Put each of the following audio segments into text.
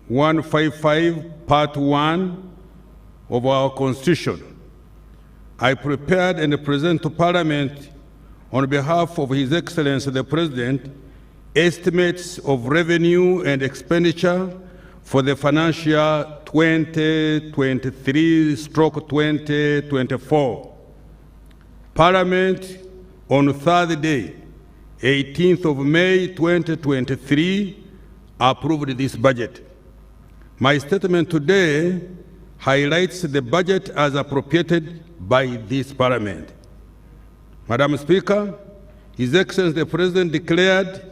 155, Part 1 of our Constitution, I prepared and present to Parliament on behalf of His Excellency the President estimates of revenue and expenditure for the financial year 2023/2024. Parliament on Thursday, 18th of May 2023, approved this budget. My statement today highlights the budget as appropriated by this Parliament. Madam Speaker, His Excellency the President declared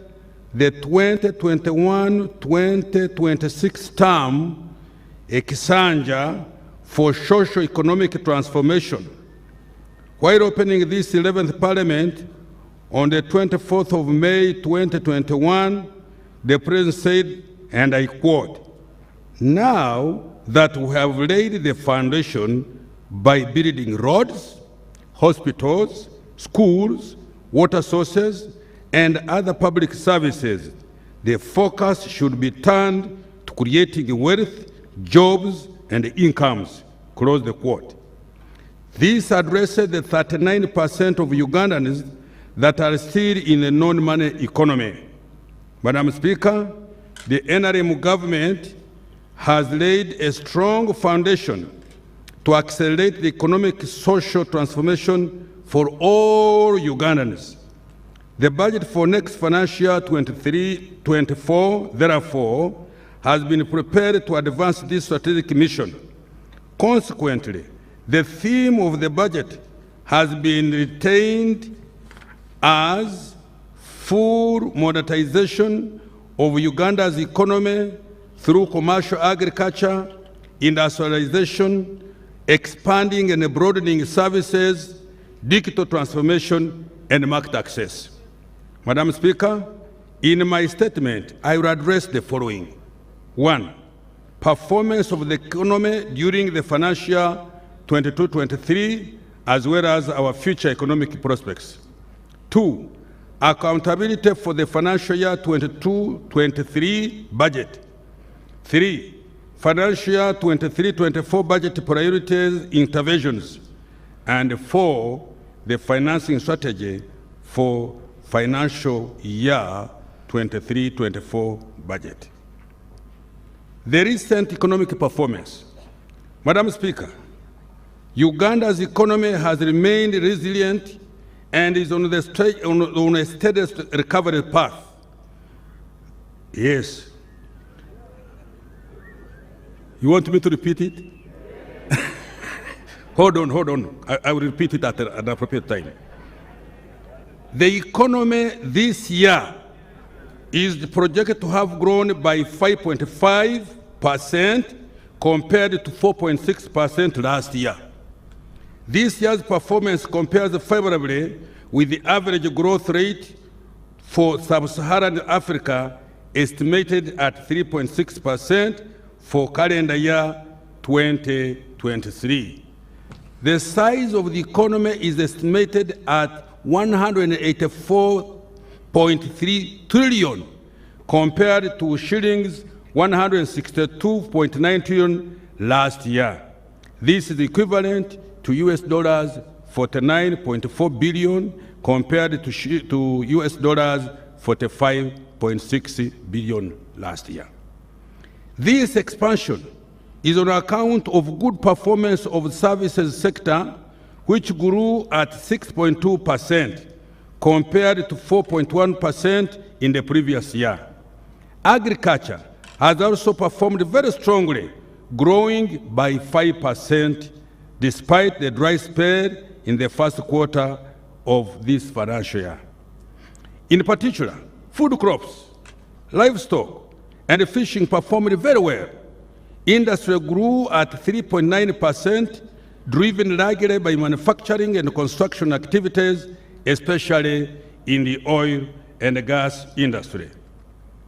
the 2021-2026 term a Kisanja for socio-economic transformation. While opening this 11th Parliament on the 24th of May 2021, the President said, and I quote, "Now that we have laid the foundation by building roads, hospitals, schools, water sources, and other public services, the focus should be turned to creating wealth, jobs, and incomes," close the quote. This addresses the 39% of Ugandans that are still in the non-money economy. Madam Speaker, the NRM government has laid a strong foundation to accelerate the economic social transformation for all Ugandans. The budget for next financial year 23-24, therefore, has been prepared to advance this strategic mission. Consequently, the theme of the budget has been retained as full monetization of Uganda's economy through commercial agriculture, industrialization, expanding and broadening services, digital transformation, and market access. Madam Speaker, in my statement, I will address the following. 1. Performance of the economy during the financial year 22-23, as well as our future economic prospects. 2. Accountability for the financial year 22-23 budget. 3. Financial year 23-24 budget priorities, interventions. And 4. The financing strategy for financial year 23-24 budget. The recent economic performance. Madam Speaker, Uganda's economy has remained resilient and is on a steady recovery path. Yes. You want me to repeat it? Hold on. I will repeat it at an appropriate time. The economy this year is projected to have grown by 5.5% compared to 4.6% last year. This year's performance compares favorably with the average growth rate for sub-Saharan Africa, estimated at 3.6% for calendar year 2023. The size of the economy is estimated at 184.3 trillion compared to shillings 162.9 trillion last year. This is equivalent to US dollars 49.4 billion compared to US dollars 45.6 billion last year. This expansion is on account of good performance of the services sector, which grew at 6.2% compared to 4.1% in the previous year. Agriculture has also performed very strongly, growing by 5% despite the dry spell in the first quarter of this financial year. In particular, food crops, livestock, and fishing performed very well. Industry grew at 3.9%, driven largely by manufacturing and construction activities, especially in the oil and gas industry.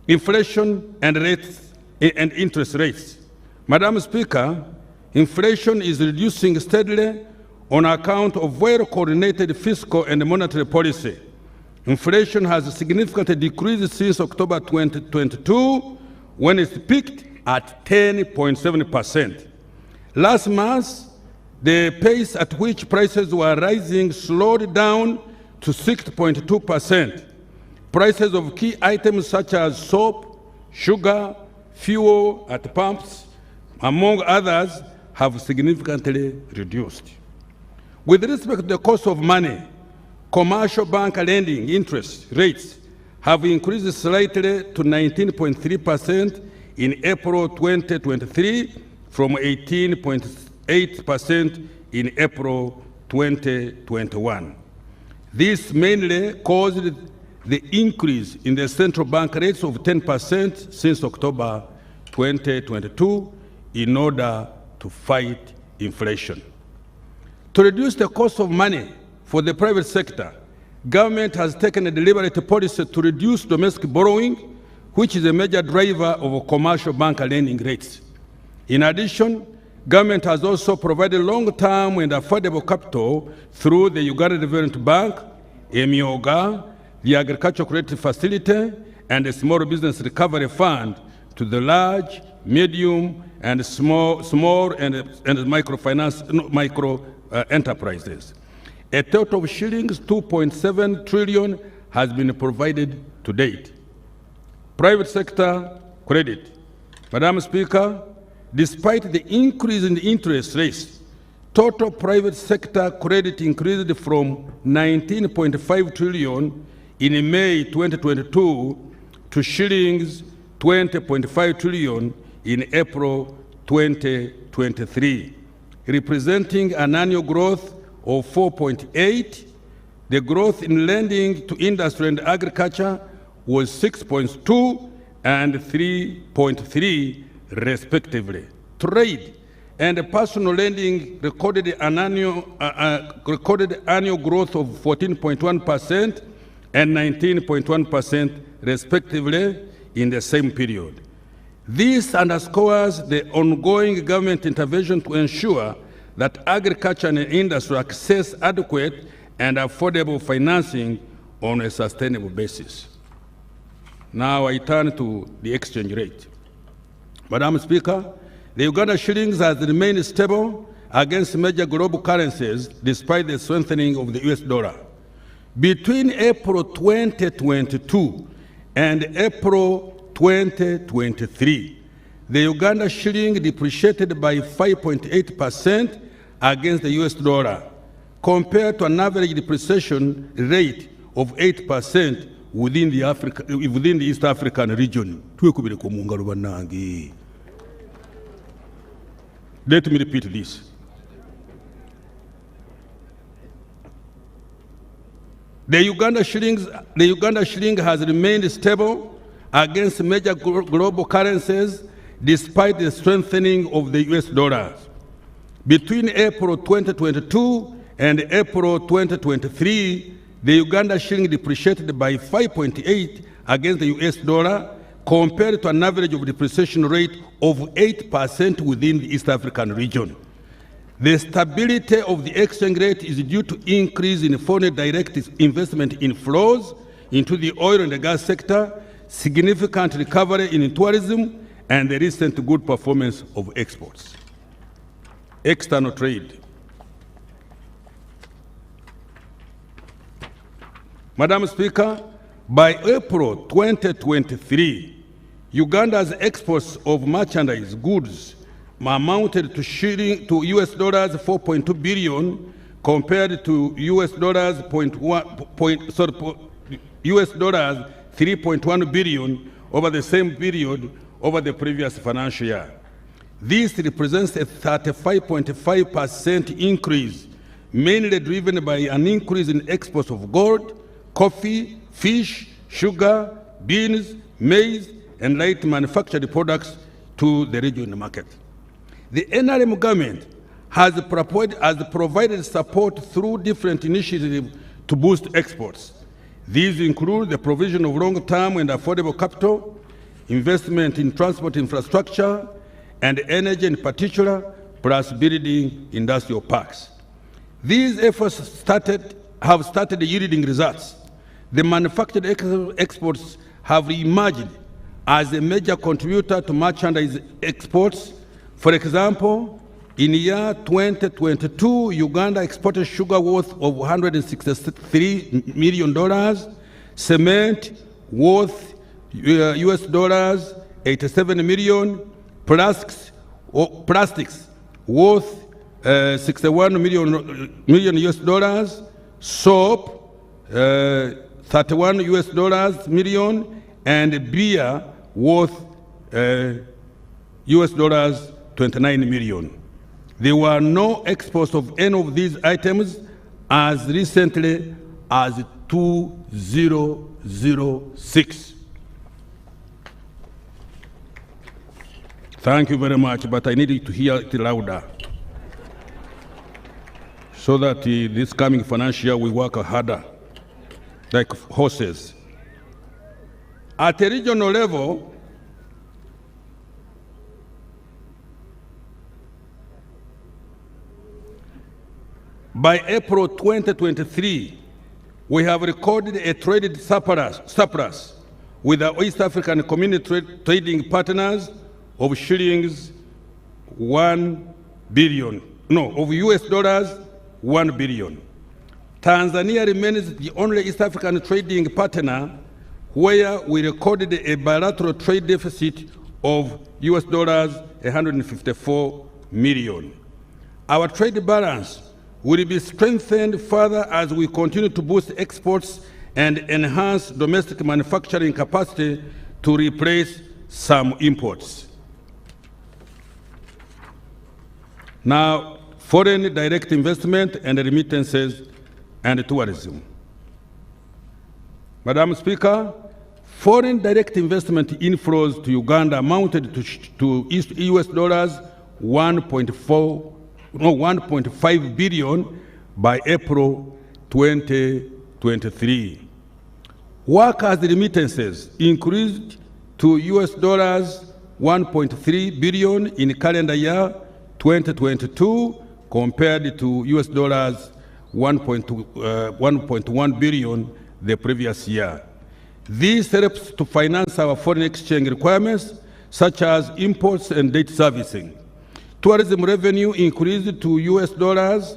Inflation and interest rates. Madam Speaker, inflation is reducing steadily on account of well-coordinated fiscal and monetary policy. Inflation has significantly decreased since October 2022, when it peaked at 10.7%. Last month, the pace at which prices were rising slowed down to 6.2%. Prices of key items such as soap, sugar, fuel at pumps, among others, have significantly reduced. With respect to the cost of money, commercial bank lending interest rates have increased slightly to 19.3% in April 2023 from 18.8% in April 2021. This mainly caused the increase in the central bank rates of 10% since October 2022 in order to fight inflation. To reduce the cost of money for the private sector, government has taken a deliberate policy to reduce domestic borrowing, which is a major driver of commercial bank lending rates. In addition, government has also provided long-term and affordable capital through the Uganda Development Bank, EMIOGA, the Agricultural Credit Facility, and the Small Business Recovery Fund to the large, medium, and small and micro enterprises. A total of shillings 2.7 trillion has been provided to date. Private sector credit. Madam Speaker, despite the increase in the interest rates, total private sector credit increased from 19.5 trillion in May 2022 to shillings 20.5 trillion in April 2023, representing an annual growth of 4.8. The growth in lending to industry and agriculture was 6.2 and 3.3 respectively. Trade and personal lending recorded an annual growth of 14.1% and 19.1% respectively in the same period. This underscores the ongoing government intervention to ensure that agriculture and industry access adequate and affordable financing on a sustainable basis. Now I turn to the exchange rate. Madam Speaker, the Uganda shillings has remained stable against major global currencies despite the strengthening of the US dollar. Between April 2022 and April 2023, the Uganda shilling depreciated by 5.8% against the US dollar, compared to an average depreciation rate of 8% within the East African region. Let me repeat this. The Uganda shilling has remained stable against major global currencies despite the strengthening of the US dollar. Between April 2022 and April 2023, the Uganda shilling depreciated by 5.8% against the US dollar, compared to an average of depreciation rate of 8% within the East African region. The stability of the exchange rate is due to increase in foreign direct investment inflows into the oil and the gas sector, significant recovery in tourism, and the recent good performance of exports. External trade. Madam Speaker, by April 2023, Uganda's exports of merchandise goods amounted to US dollars 4.2 billion compared to US dollars 3.1 billion over the same period over the previous financial year. This represents a 35.5% increase, mainly driven by an increase in exports of gold, coffee, fish, sugar, beans, maize, and light manufactured products to the regional market. The NRM government has provided support through different initiatives to boost exports. These include the provision of long-term and affordable capital, investment in transport infrastructure, and energy in particular, plus building industrial parks. These efforts have started yielding results. The manufactured exports have emerged as a major contributor to merchandise exports. For example, in year 2022, Uganda exported sugar worth of $163 million, cement worth US dollars 87 million, plastics worth 61 million US dollars, soap 31 US dollars million, and beer worth US dollars 29 million. There were no exports of any of these items as recently as 2006. Thank you very much, but I need you to hear it louder so that this coming financial year we work harder like horses. At a regional level, by April 2023, we have recorded a traded surplus with our East African community trading partners of shillings 1 billion, no, of US dollars 1 billion. Tanzania remains the only East African trading partner where we recorded a bilateral trade deficit of US dollars 154 million. Our trade balance will be strengthened further as we continue to boost exports and enhance domestic manufacturing capacity to replace some imports. Now, foreign direct investment and remittances and tourism. Madam Speaker, foreign direct investment inflows to Uganda amounted to US dollars 1.5 billion by April 2023. Workers' remittances increased to US dollars 1.3 billion in calendar year 2022 compared to US dollars 1.1 billion the previous year. This helps to finance our foreign exchange requirements such as imports and debt servicing. Tourism revenue increased to US dollars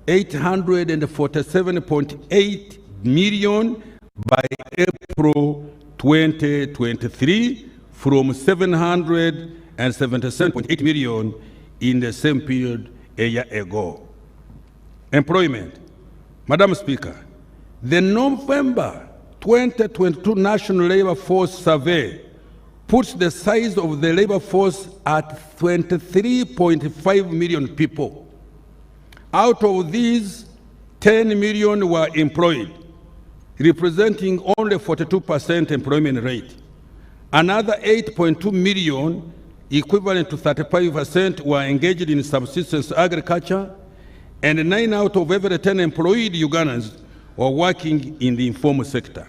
847.8 million by April 2023 from 777.8 million in the same period a year ago. Employment. Madam Speaker, the November 2022 National Labor Force Survey puts the size of the labor force at 23.5 million people. Out of these, 10 million were employed, representing only 42% employment rate. Another 8.2 million, equivalent to 35%, were engaged in subsistence agriculture, and 9 out of every 10 employed Ugandans were working in the informal sector.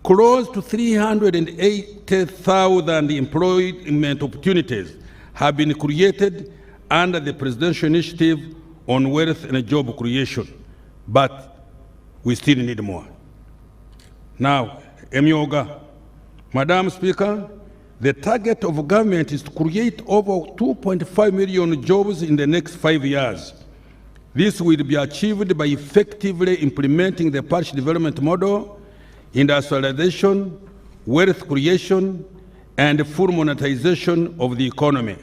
Close to 380,000 employment opportunities have been created under the Presidential Initiative on Wealth and Job Creation, but we still need more. Now, Emyoga, Madam Speaker, the target of government is to create over 2.5 million jobs in the next 5 years. This will be achieved by effectively implementing the parish development model, industrialization, wealth creation, and full monetization of the economy.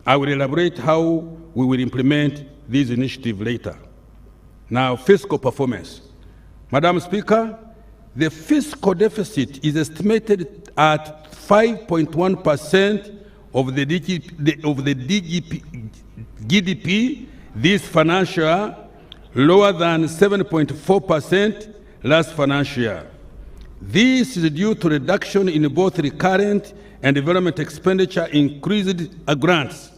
I will elaborate how we will implement this initiative later. Now, fiscal performance. Madam Speaker, the fiscal deficit is estimated at 5.1% of the GDP this financial year, lower than 7.4% last financial year. This is due to reduction in both recurrent and development expenditure, increased grants.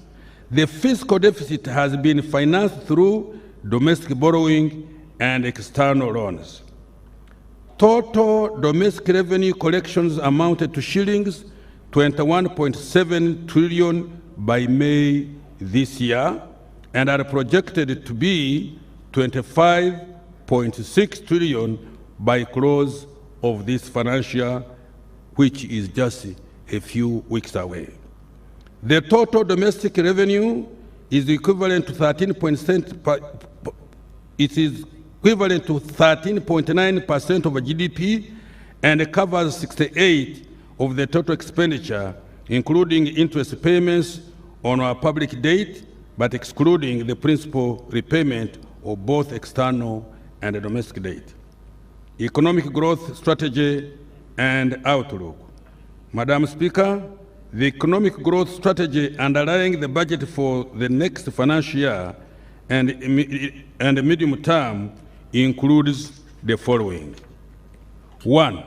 The fiscal deficit has been financed through domestic borrowing and external loans. Total domestic revenue collections amounted to shillings 21.7 trillion by May this year and are projected to be 25.6 trillion by close of this financial year, which is just a few weeks away. The total domestic revenue is equivalent to 13.9% of GDP and covers 68% of the total expenditure, including interest payments on our public debt, but excluding the principal repayment of both external and domestic debt. Economic growth strategy and outlook. Madam Speaker, the economic growth strategy underlying the budget for the next financial year and medium term includes the following. 1.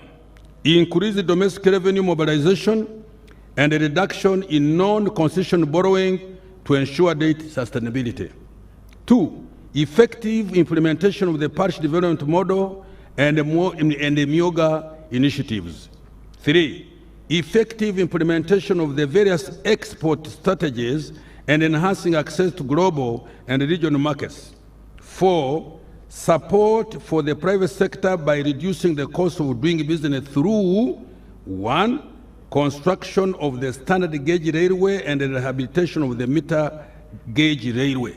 Increase domestic revenue mobilization and a reduction in non-concession borrowing to ensure debt sustainability. 2. Effective implementation of the parish development model and the MIOGA initiatives. 3. Effective implementation of the various export strategies and enhancing access to global and regional markets. 4. Support for the private sector by reducing the cost of doing business through 1. Construction of the standard gauge railway and the rehabilitation of the meter gauge railway.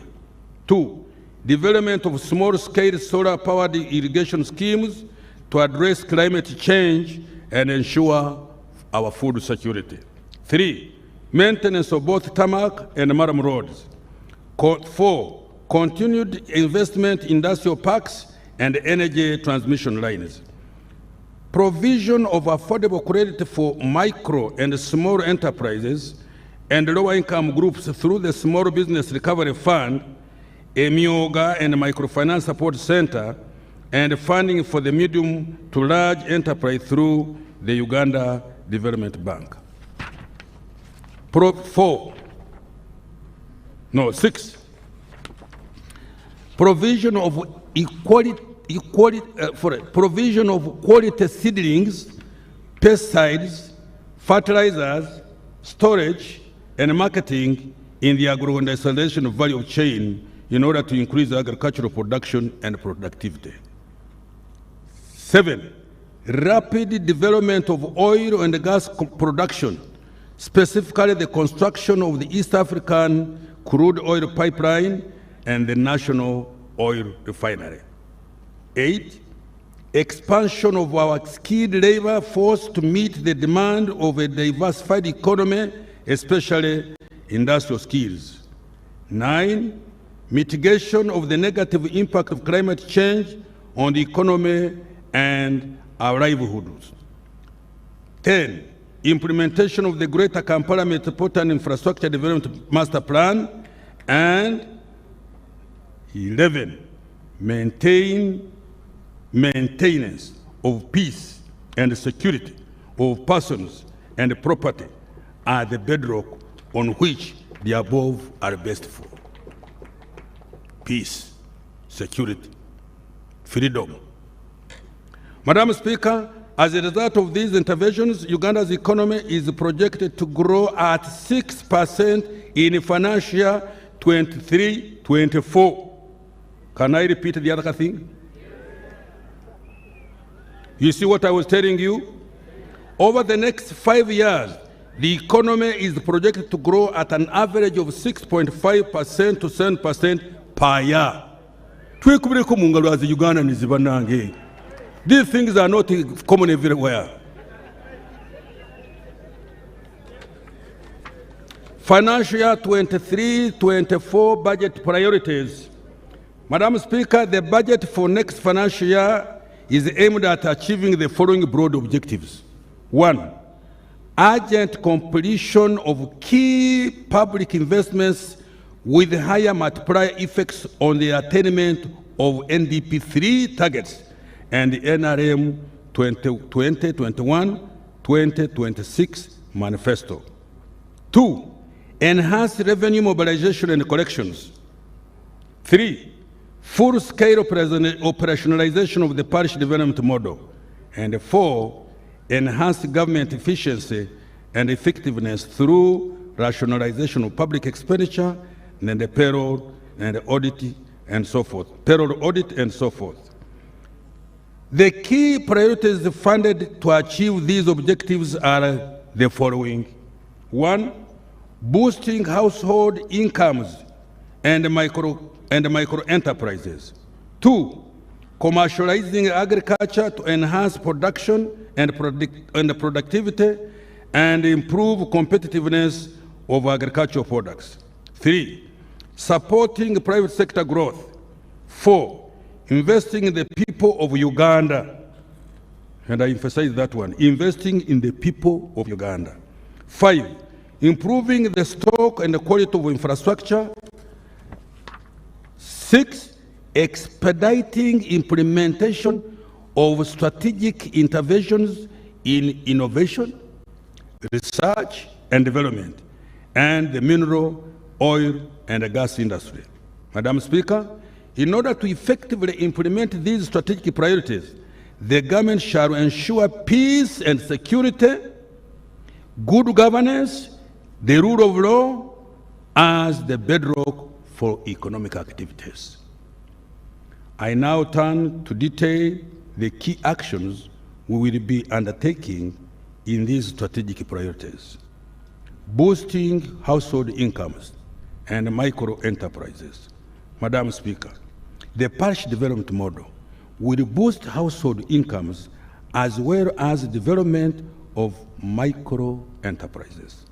2. Development of small-scale solar-powered irrigation schemes to address climate change and ensure our food security. 3. Maintenance of both tarmac and murram roads. 4. Continued investment in industrial parks and energy transmission lines. Provision of affordable credit for micro and small enterprises and lower-income groups through the Small Business Recovery Fund, MIOGA and Microfinance Support Center, and funding for the medium to large enterprise through the Uganda Development Bank. 6. Provision of quality seedlings, pesticides, fertilizers, storage, and marketing in the agro-industrialization value chain in order to increase agricultural production and productivity. 7. Rapid development of oil and gas production, specifically the construction of the East African crude oil pipeline and the national oil refinery. 8. Expansion of our skilled labor force to meet the demand of a diversified economy, especially industrial skills. 9. Mitigation of the negative impact of climate change on the economy and our livelihoods. 10. Implementation of the Greater Kampala Metropolitan Infrastructure Development Master Plan. And 11. Maintenance of peace and security of persons and property are the bedrock on which the above are based for. Peace, security, freedom. Madam Speaker, as a result of these interventions, Uganda's economy is projected to grow at 6% in financial year 23-24. Can I repeat the other thing? You see what I was telling you? Over the next 5 years, the economy is projected to grow at an average of 6.5% to 7% per year. These things are not common everywhere. Financial year 23-24 budget priorities. Madam Speaker, the budget for next financial year is aimed at achieving the following broad objectives. 1. Urgent completion of key public investments with higher multiplier effects on the attainment of NDP 3 targets and the NRM 2021-2026 manifesto. 2. Enhance revenue mobilization and collections. 3. Full-scale operationalization of the parish development model. And 4. Enhance government efficiency and effectiveness through rationalization of public expenditure and the payroll and the audit and so forth. Payroll audit and so forth. The key priorities funded to achieve these objectives are the following. 1. Boosting household incomes and micro enterprises. 2. Commercializing agriculture to enhance production and productivity and improve competitiveness of agricultural products. 3. Supporting private sector growth. 4. Investing in the people of Uganda. And I emphasize that one, investing in the people of Uganda. 5. Improving the stock and the quality of infrastructure. 6. Expediting implementation of strategic interventions in innovation, research and development, and the mineral, oil, and the gas industry. Madam Speaker, in order to effectively implement these strategic priorities, the government shall ensure peace and security, good governance, the rule of law as the bedrock for economic activities. I now turn to detail the key actions we will be undertaking in these strategic priorities. Boosting household incomes and micro enterprises. Madam Speaker, the parish development model will boost household incomes as well as development of micro enterprises.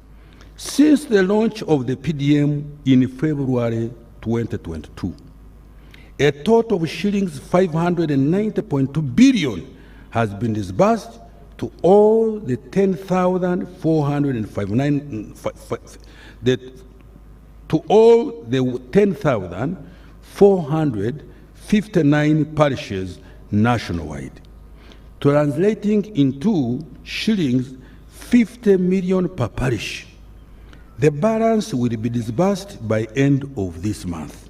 Since the launch of the PDM in February 2022, a total of shillings 590.2 billion has been disbursed to all the 10,459 parishes nationwide, translating into shillings 50 million per parish. The balance will be disbursed by end of this month.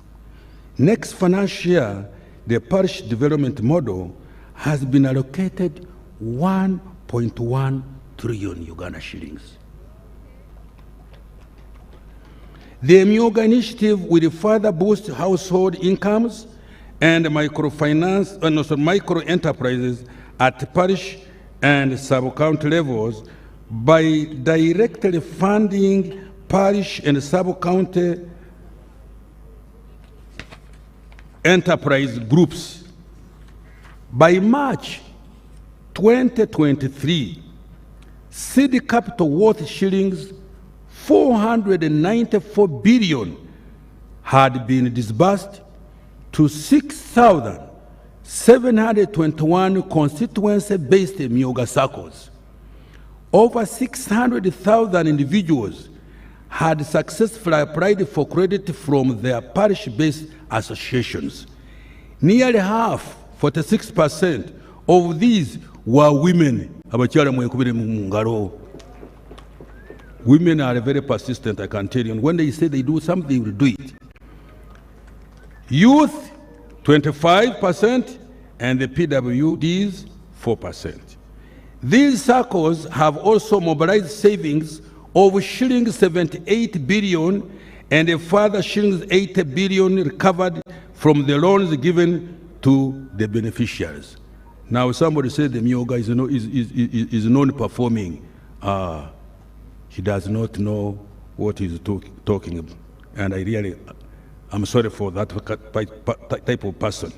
Next financial year, the parish development model has been allocated 1.1 trillion Uganda shillings. The Myoga initiative will further boost household incomes and micro enterprises at parish and sub-county levels by directly funding parish and sub-county enterprise groups. By March 2023, seed capital worth shillings 494 billion had been disbursed to 6,721 constituency-based Myoga circles. Over 600,000 individuals had successfully applied for credit from their parish-based associations. Nearly half, 46%, of these were women. Women are very persistent, I can tell you. And when they say they do something, they will do it. Youth, 25%, and the PWDs, 4%. These circles have also mobilized savings of shillings 78 billion and a further shillings 80 billion recovered from the loans given to the beneficiaries. Now somebody said the Myoga is non-performing. He does not know what he's talking about. And I'm sorry for that type of person.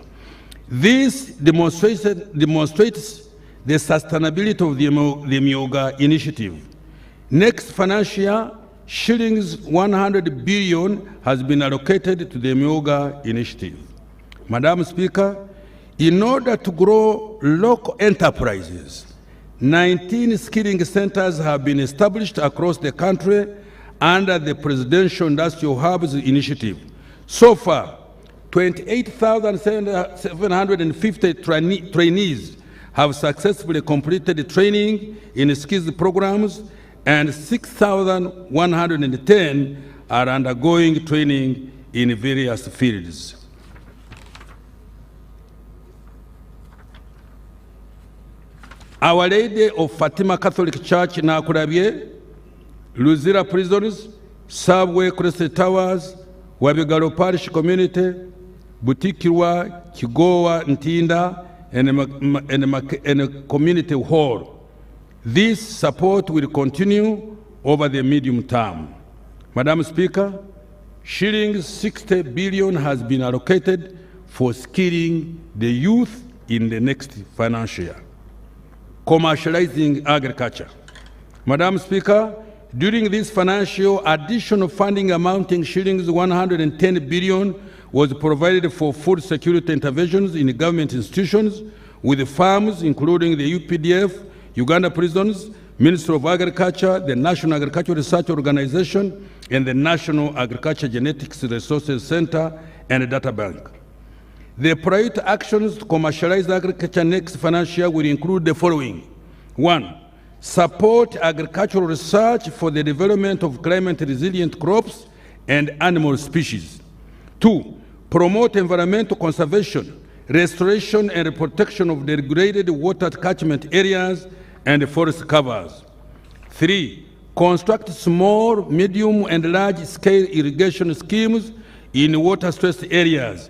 This demonstrates the sustainability of the Myoga initiative. Next financial year, shillings 100 billion has been allocated to the Myoga initiative. Madam Speaker, in order to grow local enterprises, 19 skilling centers have been established across the country under the Presidential Industrial Hubs initiative. So far, 28,750 trainees have successfully completed training in skills programs, and 6,110 are undergoing training in various fields. Our Lady of Fatima Catholic Church Nakurabye, Luzira Prisons, Subway Crest Towers, Wabigalo Parish Community, Butikirwa, Kigowa, Ntinda, and a community hall This support will continue over the medium term. Madam Speaker, shillings 60 billion has been allocated for skilling the youth in the next financial year. Commercializing agriculture. Madam Speaker, during this financial, additional funding amounting shillings 110 billion was provided for food security interventions in government institutions with farms, including the UPDF, Uganda Prisons, Ministry of Agriculture, the National Agricultural Research Organization, and the National Agriculture Genetics Resources Center and Data Bank. The priority actions to commercialize agriculture next financial year will include the following. 1. Support agricultural research for the development of climate-resilient crops and animal species. 2. Promote environmental conservation, restoration and protection of the degraded water catchment areas and forest covers. 3. Construct small, medium, and large-scale irrigation schemes in water-stressed areas.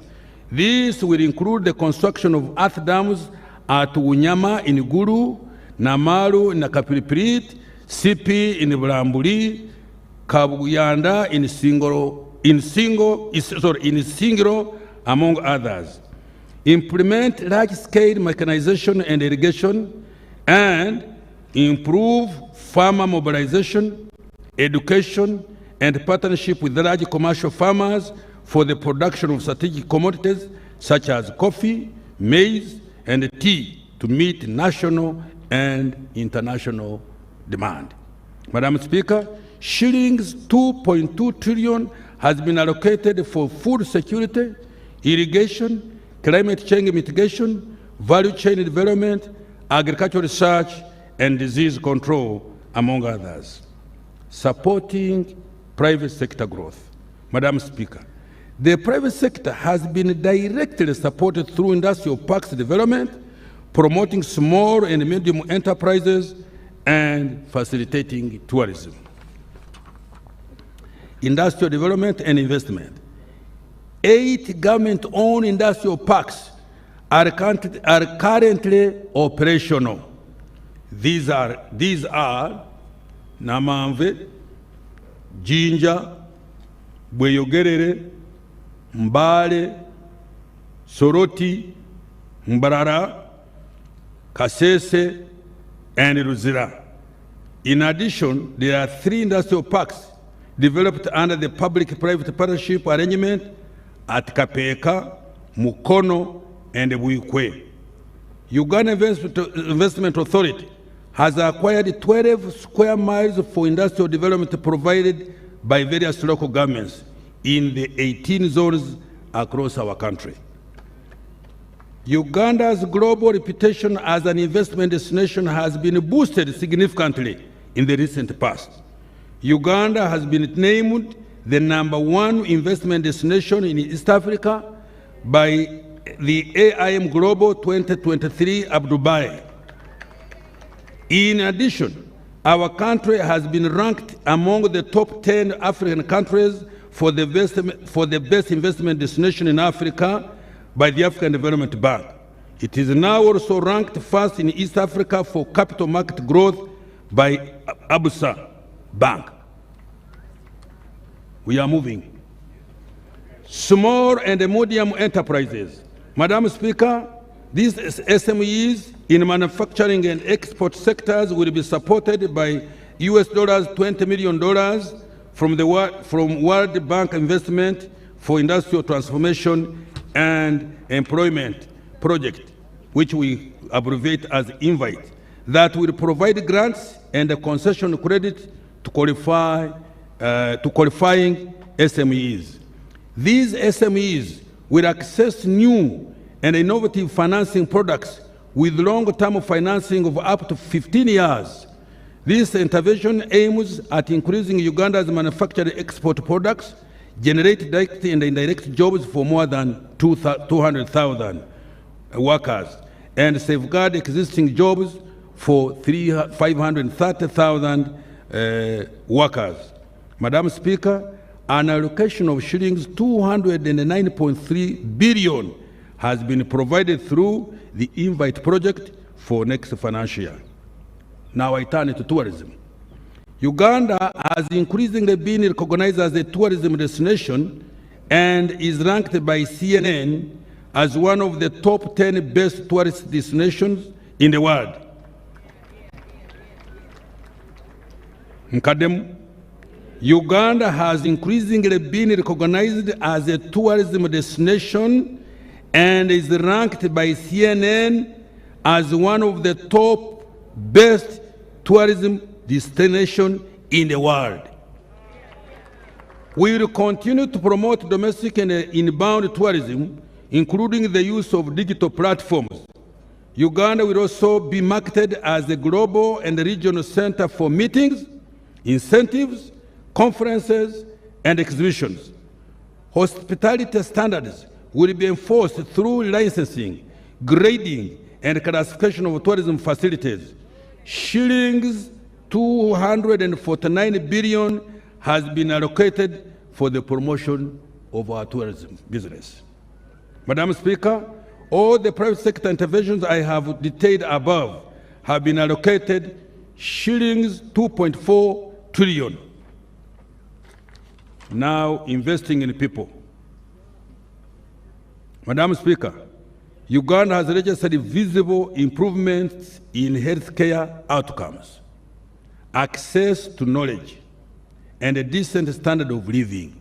This will include the construction of earth dams at Unyama in Gulu, Namaru in Kapilipilit, Sipi in Bulambuli, Kabuyanda in Singiro, among others. Implement large-scale mechanization and irrigation, and improve farmer mobilization, education, and partnership with large commercial farmers for the production of strategic commodities such as coffee, maize, and tea to meet national and international demand. Madam Speaker, shillings 2.2 trillion has been allocated for food security, irrigation, climate change mitigation, value chain development, agricultural research, and disease control, among others. Supporting private sector growth. Madam Speaker, the private sector has been directly supported through industrial parks development, promoting small and medium enterprises, and facilitating tourism. Industrial development and investment. 8 government-owned industrial parks are currently operational. These are Namanve, Jinja, Bweyogerere, Mbale, Soroti, Mbarara, Kasese, and Ruzira. In addition, there are 3 industrial parks developed under the public-private partnership arrangement at Kapeka, Mukono, and Buikwe. Uganda Investment Authority has acquired 12 square miles for industrial development provided by various local governments in the 18 zones across our country. Uganda's global reputation as an investment destination has been boosted significantly in the recent past. Uganda has been named the #1 investment destination in East Africa by the AIM Global 2023 Abu Dhabi. In addition, our country has been ranked among the top 10 African countries for the best investment destination in Africa by the African Development Bank. It is now also ranked first in East Africa for capital market growth by Absa Bank. We are moving. Small and medium enterprises. Madam Speaker, these SMEs in manufacturing and export sectors will be supported by $20 million from World Bank Investment for Industrial Transformation and Employment Project, which we abbreviate as INVITE, that will provide grants and a concession credit to qualifying SMEs. These SMEs will access new and innovative financing products with long-term financing of up to 15 years. This intervention aims at increasing Uganda's manufactured export products, generate direct and indirect jobs for more than 200,000 workers, and safeguard existing jobs for 530,000 workers. Madam Speaker, an allocation of shillings 209.3 billion has been provided through the INVITE project for next financial year. Now I turn to tourism. Uganda has increasingly been recognized as a tourism destination and is ranked by CNN as one of the top 10 best tourist destinations in the world. Nkademu, Uganda has increasingly been recognized as a tourism destination and is ranked by CNN as one of the top best tourism destinations in the world. We will continue to promote domestic and inbound tourism, including the use of digital platforms. Uganda will also be marketed as a global and regional center for meetings, incentives, conferences, and exhibitions. Hospitality standards will be enforced through licensing, grading, and classification of tourism facilities. Shillings 249 billion has been allocated for the promotion of our tourism business. Madam Speaker, all the private sector interventions I have detailed above have been allocated shillings 2.4 trillion. Now investing in people. Madam Speaker, Uganda has registered visible improvements in healthcare outcomes, access to knowledge, and a decent standard of living.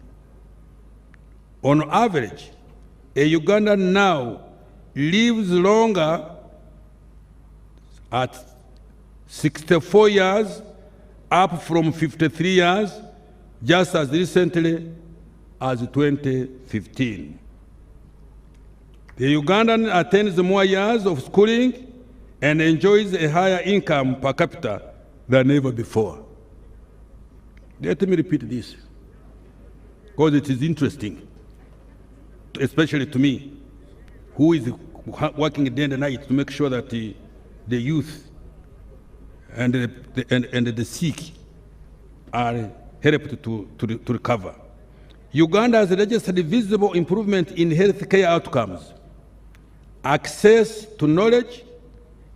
On average, a Ugandan now lives longer at 64 years, up from 53 years, just as recently as 2015. The Ugandan attains more years of schooling and enjoys a higher income per capita than ever before. Let me repeat this, because it is interesting, especially to me, who is working day and night to make sure that the youth and the sick are helped to recover. Uganda has registered visible improvement in healthcare outcomes, access to knowledge,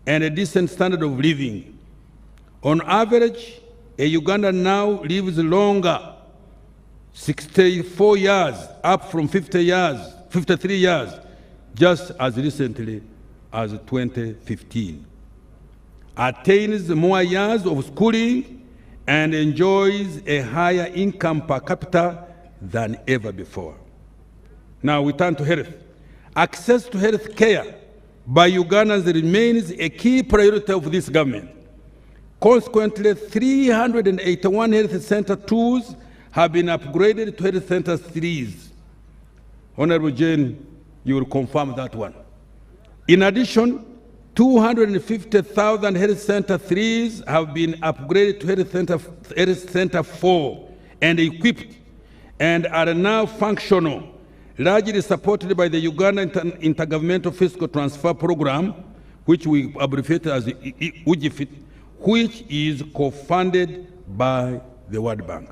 and a decent standard of living. On average, a Ugandan now lives longer, 64 years, up from 53 years, just as recently as 2015. Attains more years of schooling and enjoys a higher income per capita than ever before. Now we turn to health. Access to health care by Ugandans remains a key priority of this government. Consequently, 381 health center 2s have been upgraded to health center 3s. Honorable Jane, you will confirm that one. In addition, 250,000 health center 3s have been upgraded to health center 4 and equipped and are now functional, largely supported by the Uganda Intergovernmental Fiscal Transfer Program, which we abbreviate as UGFIT, which is co-funded by the World Bank.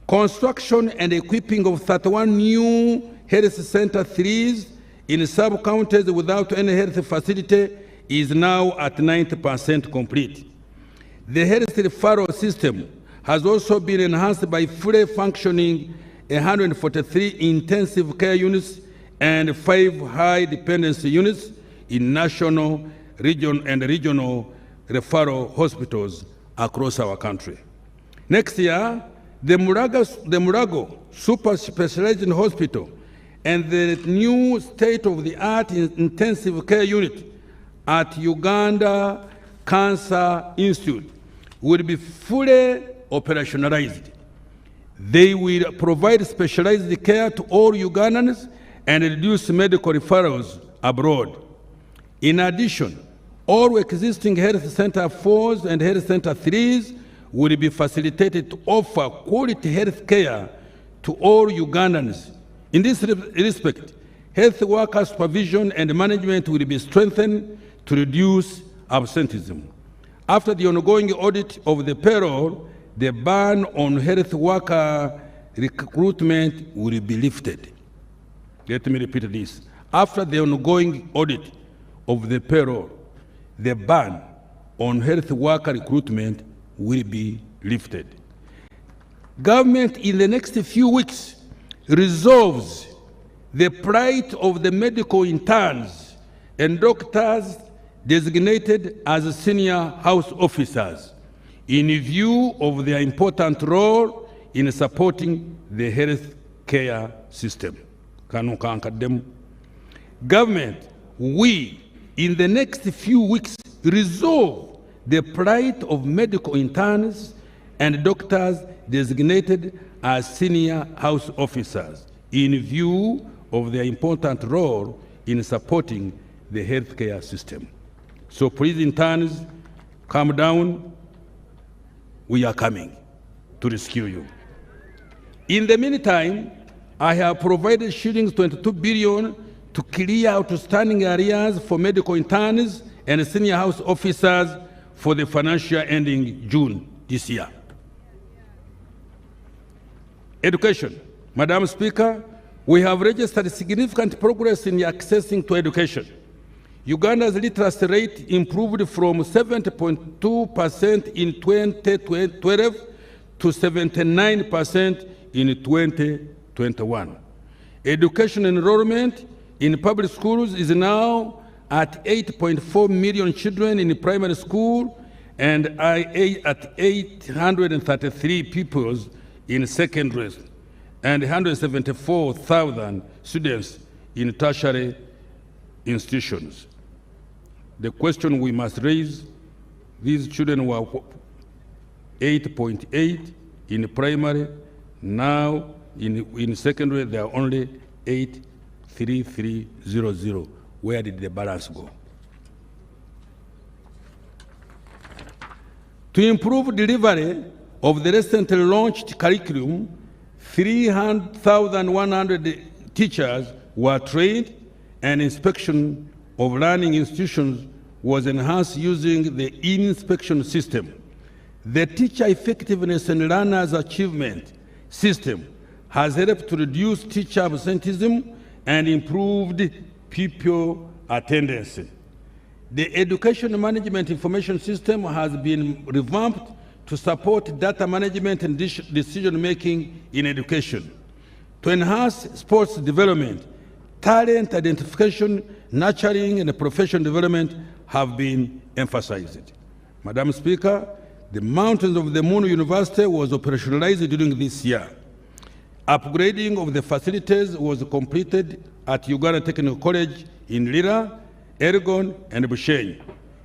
Construction and equipping of 31 new health center 3s in sub-counties without any health facility is now at 90% complete. The health referral system has also been enhanced by fully functioning 143 intensive care units and 5 high dependency units in national, regional referral hospitals across our country. Next year, the Mulago Super Specialized Hospital and the new state-of-the-art intensive care unit at Uganda Cancer Institute will be fully operationalized. They will provide specialized care to all Ugandans and reduce medical referrals abroad. In addition, all existing health center 4s and health center 3s will be facilitated to offer quality health care to all Ugandans. In this respect, health worker supervision and management will be strengthened to reduce absenteeism. After the ongoing audit of the payroll, the ban on health worker recruitment will be lifted. Let me repeat this. After the ongoing audit of the payroll, the ban on health worker recruitment will be lifted. Government in the next few weeks resolves the plight of the medical interns and doctors designated as senior house officers in view of their important role in supporting the health care system. Government, we, in the next few weeks, resolve the plight of medical interns and doctors designated as senior house officers in view of their important role in supporting the healthcare system. So please, interns, calm down. We are coming to rescue you. In the meantime, I have provided shillings 22 billion to clear outstanding areas for medical interns and senior house officers for the financial year ending June this year. Education. Madam Speaker, we have registered significant progress in accessing to education. Uganda's literacy rate improved from 70.2% in 2012 to 79% in 2021. Education enrollment in public schools is now at 8.4 million children in primary school and at 833 pupils in secondary and 174,000 students in tertiary institutions. The question we must raise, these children were 8.8 in primary, now in secondary they are only 83300. Where did the balance go? To improve delivery of the recently launched curriculum, 300,100 teachers were trained and inspection of learning institutions was enhanced using the inspection system. The teacher effectiveness and learners achievement system has helped to reduce teacher absenteeism and improved pupil attendance. The education management information system has been revamped to support data management and decision-making in education. To enhance sports development, talent identification, nurturing, and professional development have been emphasized. Madam Speaker, the Mountains of the Moon University was operationalized during this year. Upgrading of the facilities was completed at Uganda Technical College in Lira, Elgon, and Bushenyi.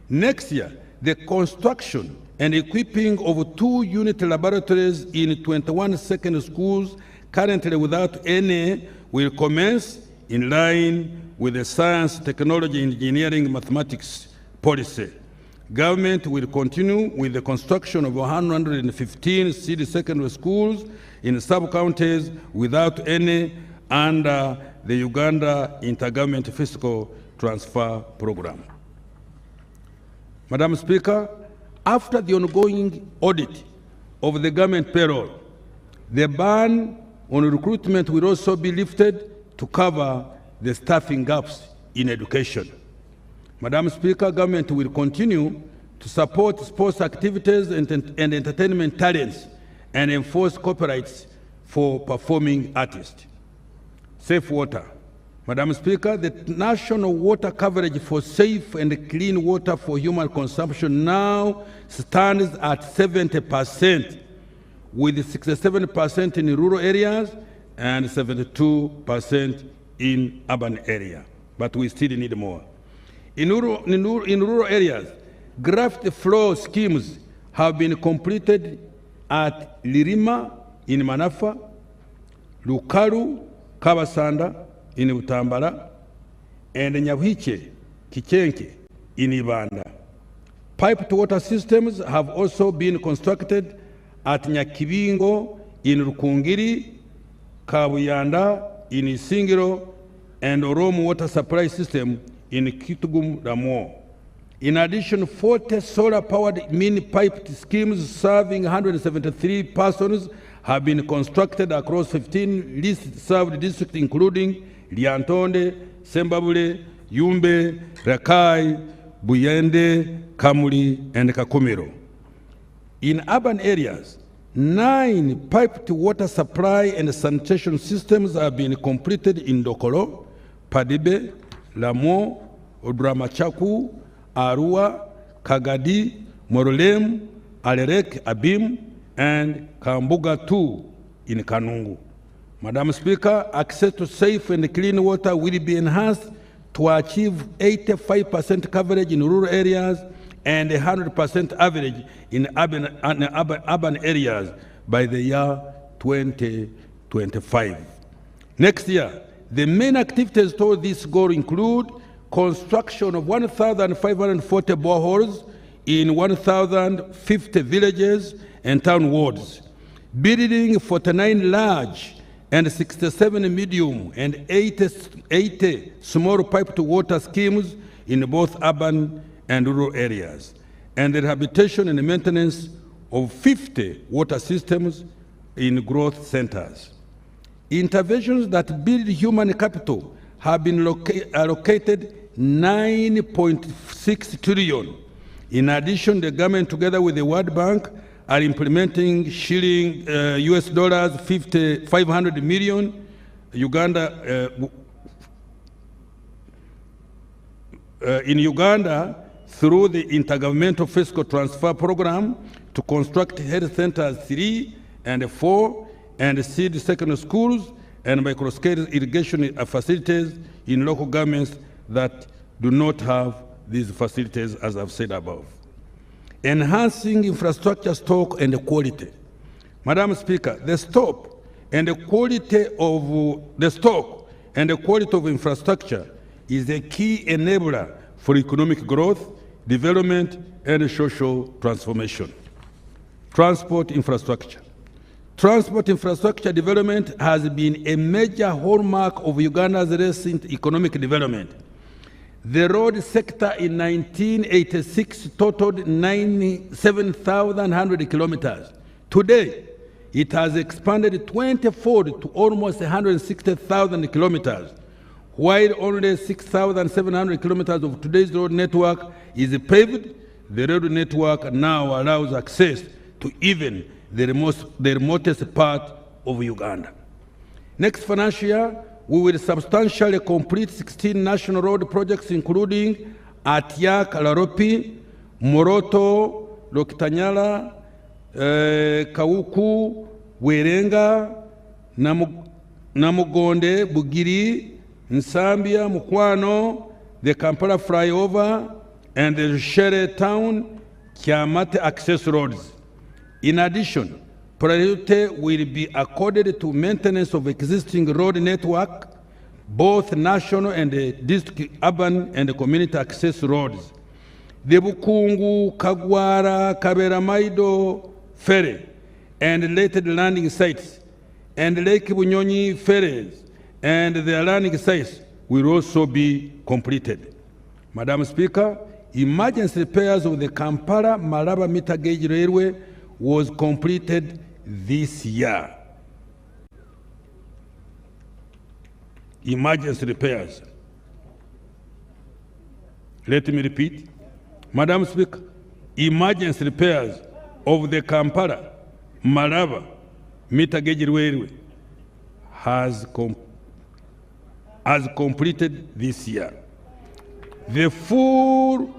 Next year, the construction and equipping of 2-unit laboratories in 21 secondary schools currently without any will commence in line with the science, technology, engineering, mathematics policy. Government will continue with the construction of 115 city secondary schools in sub-counties without any under the Uganda Intergovernmental Fiscal Transfer Program. Madam Speaker, after the ongoing audit of the government payroll, the ban on recruitment will also be lifted to cover the staffing gaps in education. Madam Speaker, government will continue to support sports activities and entertainment talents and enforce copyrights for performing artists. Safe water. Madam Speaker, the national water coverage for safe and clean water for human consumption now stands at 70%, with 67% in rural areas and 72% in urban areas. But we still need more. In rural areas, graft flow schemes have been completed at Lirima in Manafa, Lukaru, Kabasanda in Utambala, and Nyawiche, Kichenke in Ibanda. Piped water systems have also been constructed at Nyakibingo in Rukungiri, Kabuyanda in Isingiro, and Oromo water supply system in Kitugum Ramo. In addition, 40 solar-powered mini-piped schemes serving 173 persons have been constructed across 15 least-served districts, including Liantonde, Sembabule, Yumbe, Rakai, Buyende, Kamuli, and Kakumiro. In urban areas, 9 piped water supply and sanitation systems have been completed in Dokolo, Padibe, Lamo, Odramachaku, Arua, Kagadi, Morolem, Alerek, Abim, and Kambuga 2 in Kanungu. Madam Speaker, access to safe and clean water will be enhanced to achieve 85% coverage in rural areas and 100% average in urban areas by the year 2025. Next year, the main activities toward this goal include construction of 1,540 boreholes in 1,050 villages and town wards, building 49 large and 67 medium and 80 small piped water schemes in both urban and rural areas, and the rehabilitation and maintenance of 50 water systems in growth centers. Interventions that build human capital have been allocated 9.6 trillion. In addition, the government, together with the World Bank, are implementing US dollars 500 million. In Uganda, through the Intergovernmental Fiscal Transfer Program, to construct health centers 3 and 4 and seed secondary schools and microscale irrigation facilities in local governments that do not have these facilities, as I've said above. Enhancing infrastructure stock and quality. Madam Speaker, the stock and the quality of infrastructure is a key enabler for economic growth, development, and social transformation. Transport infrastructure. Transport infrastructure development has been a major hallmark of Uganda's recent economic development. The road sector in 1986 totaled 97,100 kilometers. Today, it has expanded 20-fold to almost 160,000 kilometers, while only 6,700 kilometers of today's road network is paved. The road network now allows access to even the remotest part of Uganda. Next financial year, we will substantially complete 16 national road projects, including Atiak, Laropi, Moroto, Lokitanyala, Kauku, Werenga, Namugonde, Bugiri, Nsambia, Mukwano, the Kampala flyover, and the Shere Town, Kiamate access roads. In addition, priority will be accorded to maintenance of existing road network, both national and district, urban and community access roads. The Bukungu, Kagwara, Kaberamaido ferry and related landing sites, and Lake Bunyonyi ferries and their landing sites will also be completed. Madam Speaker, emergency repairs of the Kampala-Malaba meter gauge railway was completed this year. Emergency repairs. Let me repeat. Madam Speaker, emergency repairs of the Kampala-Malaba meter gauge railway has completed this year. The full,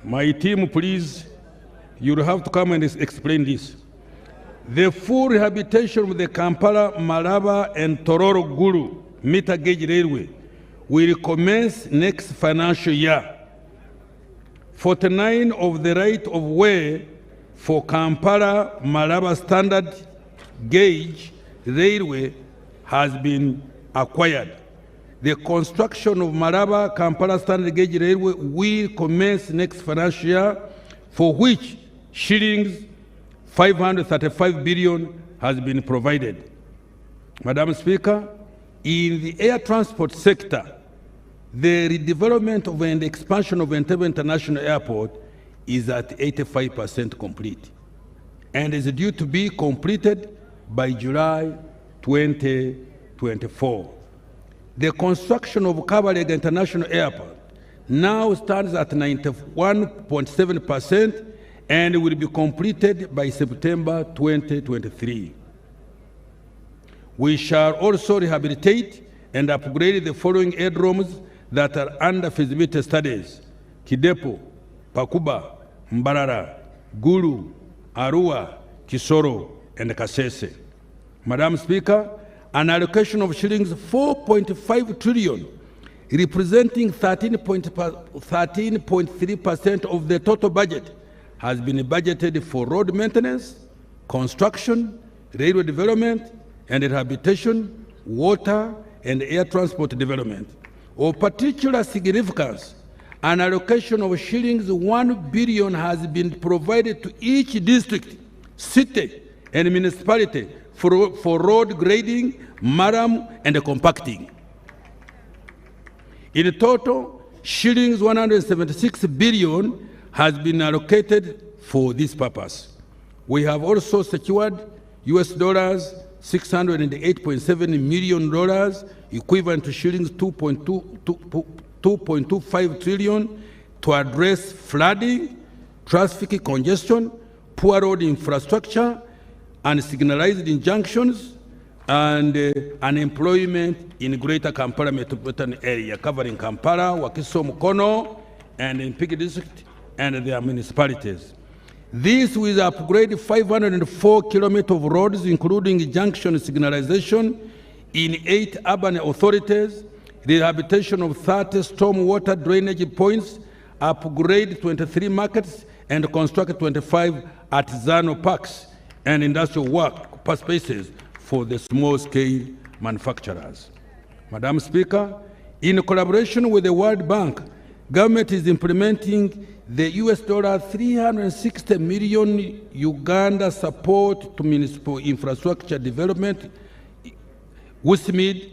my team, please, you'll have to come and explain this. The full rehabilitation of the Kampala, Malaba, and Tororo Gulu meter gauge railway will commence next financial year. 49 of the right of way for Kampala, Malaba standard gauge railway has been acquired. The construction of Malaba Kampala standard gauge railway will commence next financial year, for which shillings 535 billion has been provided. Madam Speaker, in the air transport sector, the redevelopment of and expansion of Entebbe International Airport is at 85% complete and is due to be completed by July 2024. The construction of Kabalega International Airport now stands at 91.7% and will be completed by September 2023. We shall also rehabilitate and upgrade the following aerodromes that are under feasibility studies: Kidepo, Pakuba, Mbarara, Gulu, Arua, Kisoro, and Kasese. Madam Speaker, an allocation of shillings 4.5 trillion, representing 13.3% of the total budget, has been budgeted for road maintenance, construction, railway development and rehabilitation, water and air transport development. Of particular significance, an allocation of shillings 1 billion has been provided to each district, city and municipality for road grading, maram and compacting. In total, shillings 176 billion has been allocated for this purpose. We have also secured US dollars $608.7 million, equivalent to shillings 2.25 trillion, to address flooding, traffic congestion, poor road infrastructure, and signalized injunctions, and unemployment in Greater Kampala metropolitan area, covering Kampala, Wakiso, Mukono, and in Mpigi district and their municipalities. This will upgrade 504 kilometers of roads, including junction signalization in 8 urban authorities, rehabilitation of 30 stormwater drainage points, upgrade 23 markets, and construct 25 artisanal parks and industrial work spaces for the small-scale manufacturers. Madam Speaker, in collaboration with the World Bank, government is implementing the US $360 million Uganda support to municipal infrastructure development WSMID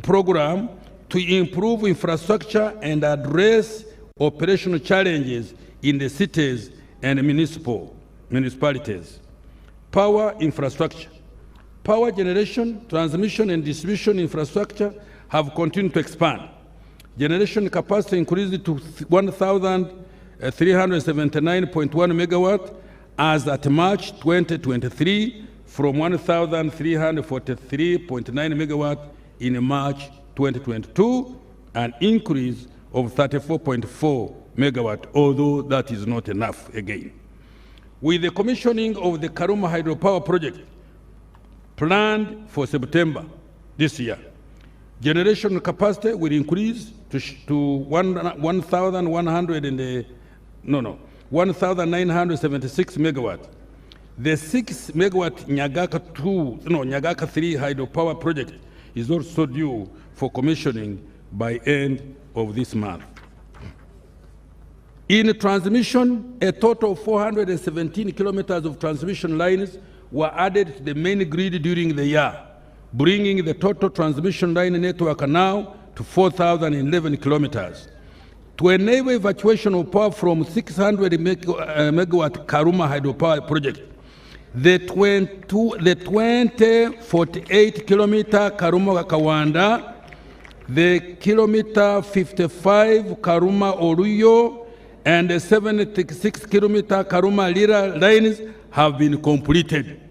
program to improve infrastructure and address operational challenges in the cities and municipalities. Power infrastructure. Power generation, transmission, and distribution infrastructure have continued to expand. Generation capacity increased to 1,379.1 megawatt as at March 2023 from 1,343.9 megawatt in March 2022, an increase of 34.4 megawatt, although that is not enough again. With the commissioning of the Karuma hydropower project planned for September this year, generation capacity will increase to 1,976 megawatt. The 6 megawatt Nyagaka 3 hydropower project is also due for commissioning by end of this month. In transmission, a total of 417 kilometers of transmission lines were added to the main grid during the year, bringing the total transmission line network now to 4,011 kilometers. To enable evacuation of power from 600 megawatt Karuma hydropower project, the 2048 kilometer Karuma Kawanda, the kilometer 55 Karuma Oruyo, and the 76 kilometer Karuma Lira lines have been completed.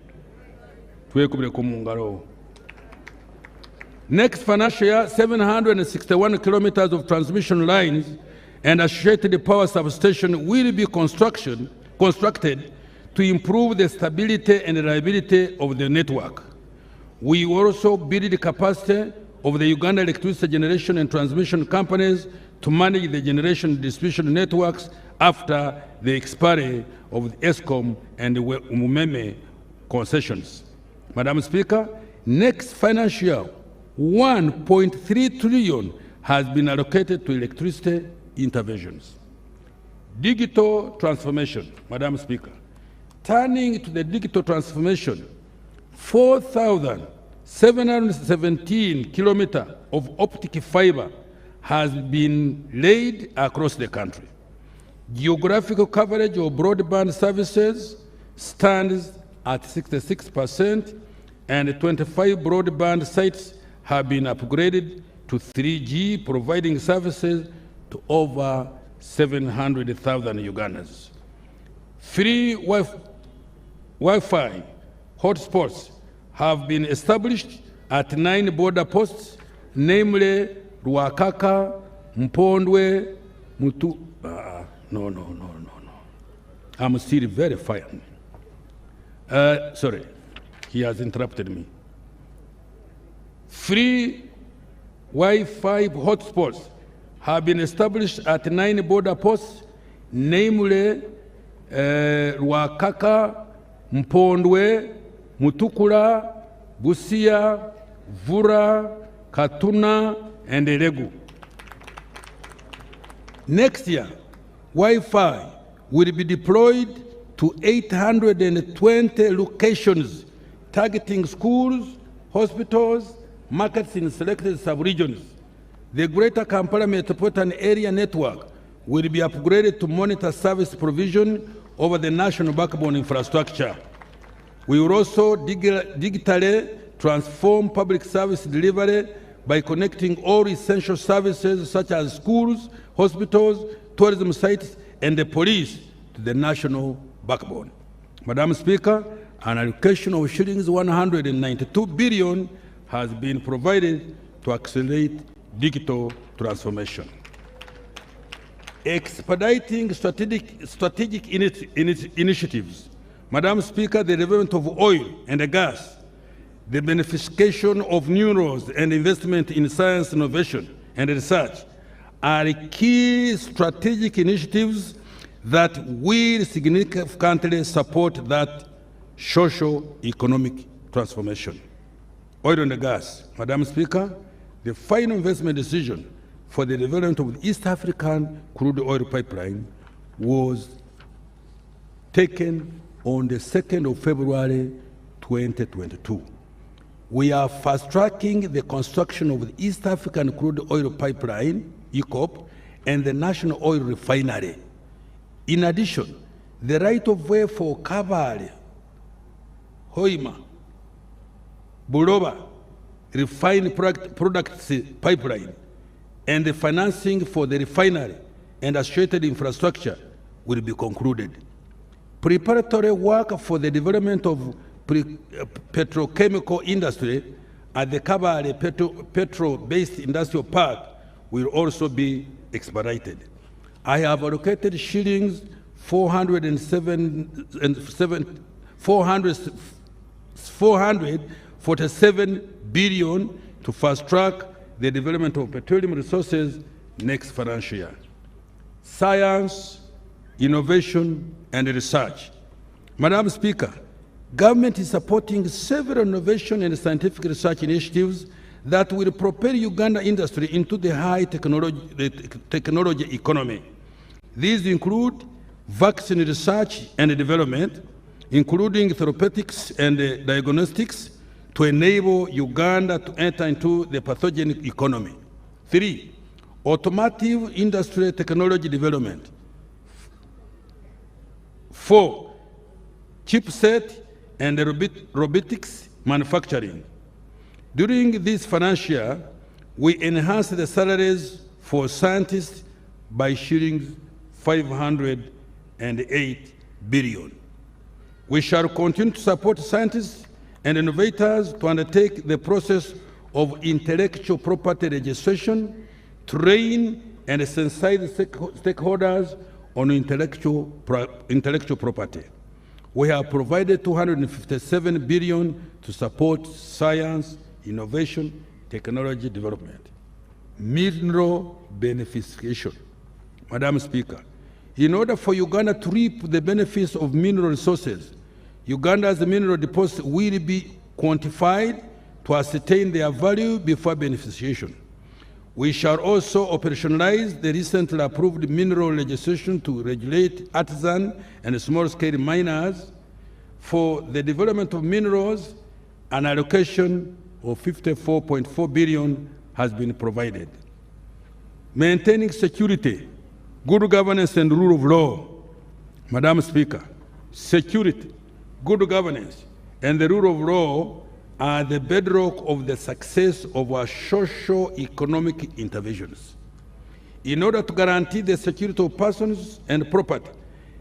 Next financial year, 761 kilometers of transmission lines and associated power substation will be constructed to improve the stability and reliability of the network. We also build the capacity of the Uganda electricity generation and transmission companies to manage the generation and distribution networks after the expiry of the ESCOM and the Umumeme concessions. Madam Speaker, next financial year, 1.3 trillion has been allocated to electricity interventions. Digital transformation, Madam Speaker. Turning to the digital transformation, 4,717 kilometers of optic fiber has been laid across the country. Geographical coverage of broadband services stands at 66%, and 25 broadband sites have been upgraded to 3G, providing services to over 700,000 Ugandans. Free Wi-Fi hotspots have been established at 9 border posts, namely Ruakaka, Mpondwe, Mutu. No. I'm still verifying. Sorry, he has interrupted me. Free Wi-Fi hotspots have been established at 9 border posts, namely Ruakaka, Mpondwe, Mutukula, Busia, Vura, Katuna, and Eregu. Next year, Wi-Fi will be deployed to 820 locations, targeting schools, hospitals, markets in selected sub-regions. The Greater Kampala Metropolitan Area Network will be upgraded to monitor service provision over the national backbone infrastructure. We will also digitally transform public service delivery by connecting all essential services such as schools, hospitals, tourism sites, and the police to the national backbone. Madam Speaker, an allocation of shillings 192 billion has been provided to accelerate digital transformation. Expediting strategic initiatives. Madam Speaker, the development of oil and gas, the beneficiation of minerals and investment in science, innovation, and research are key strategic initiatives that will significantly support that socio-economic transformation. Oil and gas. Madam Speaker, the final investment decision for the development of the East African crude oil pipeline was taken on the 2nd of February 2022. We are fast-tracking the construction of the East African crude oil pipeline, EACOP, and the National Oil Refinery. In addition, the right-of-way for Kabale, Hoima, Buloba refined products pipeline and the financing for the refinery and associated infrastructure will be concluded. Preparatory work for the development of petrochemical industry at the Kabale Petro-based industrial park will also be expedited. I have allocated shillings 447 billion to fast-track the development of petroleum resources next financial year. Science, innovation, and research. Madam Speaker, government is supporting several innovation and scientific research initiatives that will propel Uganda industry into the high technology economy. These include vaccine research and development, including therapeutics and diagnostics, to enable Uganda to enter into the pathogenic economy. 3, automotive industry technology development. 4, chipset and robotics manufacturing. During this financial year, we enhanced the salaries for scientists by shillings 508 billion. We shall continue to support scientists and innovators to undertake the process of intellectual property registration, train and sensitize stakeholders on intellectual property. We have provided 257 billion to support science, innovation, technology development. Mineral beneficiation. Madam Speaker, in order for Uganda to reap the benefits of mineral resources, Uganda's mineral deposits will be quantified to ascertain their value before beneficiation. We shall also operationalize the recently approved mineral legislation to regulate artisan and small-scale miners. For the development of minerals, an allocation of 54.4 billion has been provided. Maintaining security, good governance and rule of law. Madam Speaker, security, good governance, and the rule of law are the bedrock of the success of our socio-economic interventions. In order to guarantee the security of persons and property,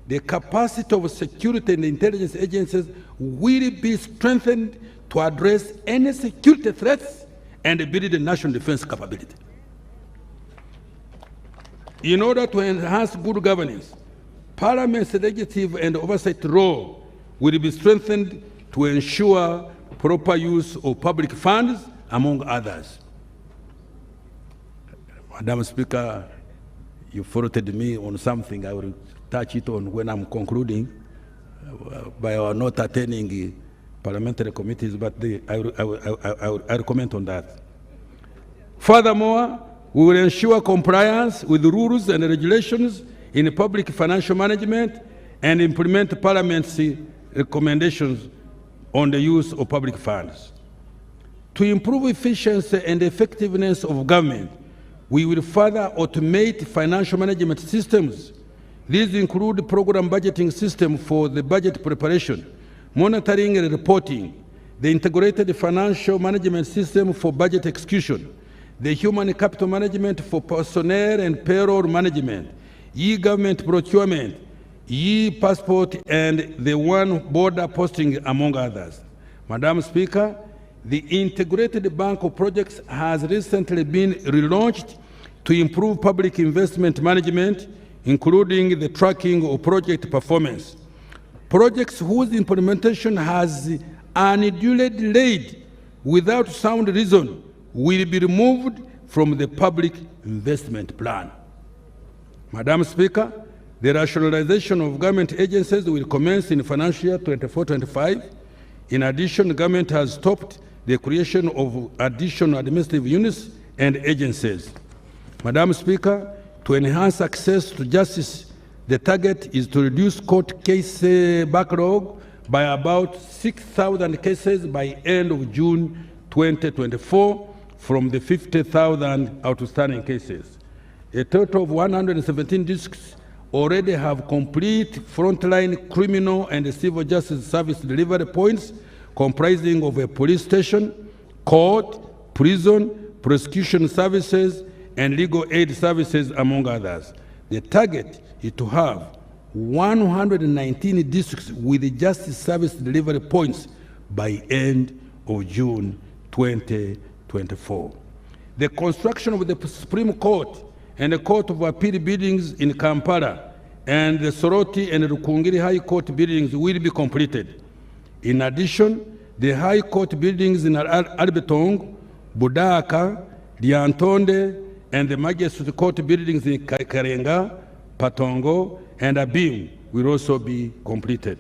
the capacity of security and intelligence agencies will be strengthened to address any security threats and build the national defense capability. In order to enhance good governance, Parliament's legislative and oversight role will be strengthened to ensure proper use of public funds, among others. Madam Speaker, you faulted me on something. I will touch it on when I'm concluding by our not attending parliamentary committees, but I will comment on that. Furthermore, we will ensure compliance with rules and regulations in public financial management and implement Parliament's recommendations on the use of public funds. To improve efficiency and effectiveness of government, we will further automate financial management systems. These include program budgeting system for the budget preparation, monitoring and reporting, the integrated financial management system for budget execution, the human capital management for personnel and payroll management, e-government procurement, e-passport, and the one border posting, among others. Madam Speaker, the Integrated Bank of Projects has recently been relaunched to improve public investment management, including the tracking of project performance. Projects whose implementation has unduly delayed without sound reason will be removed from the public investment plan. Madam Speaker, the rationalization of government agencies will commence in financial year 24-25. In addition, the government has stopped the creation of additional administrative units and agencies. Madam Speaker, to enhance access to justice, the target is to reduce court case backlog by about 6,000 cases by end of June 2024 from the 50,000 outstanding cases. A total of 117 districts already have complete frontline criminal and civil justice service delivery points comprising of a police station, court, prison, prosecution services, and legal aid services, among others. The target is to have 119 districts with justice service delivery points by end of June 2024. The construction of the Supreme Court and the Court of Appeal buildings in Kampala and the Soroti and Rukungiri High Court buildings will be completed. In addition, the High Court buildings in Albetong, Budaka, Lyantonde, and the Magistrate Court buildings in Karenga, Patongo, and Abim will also be completed.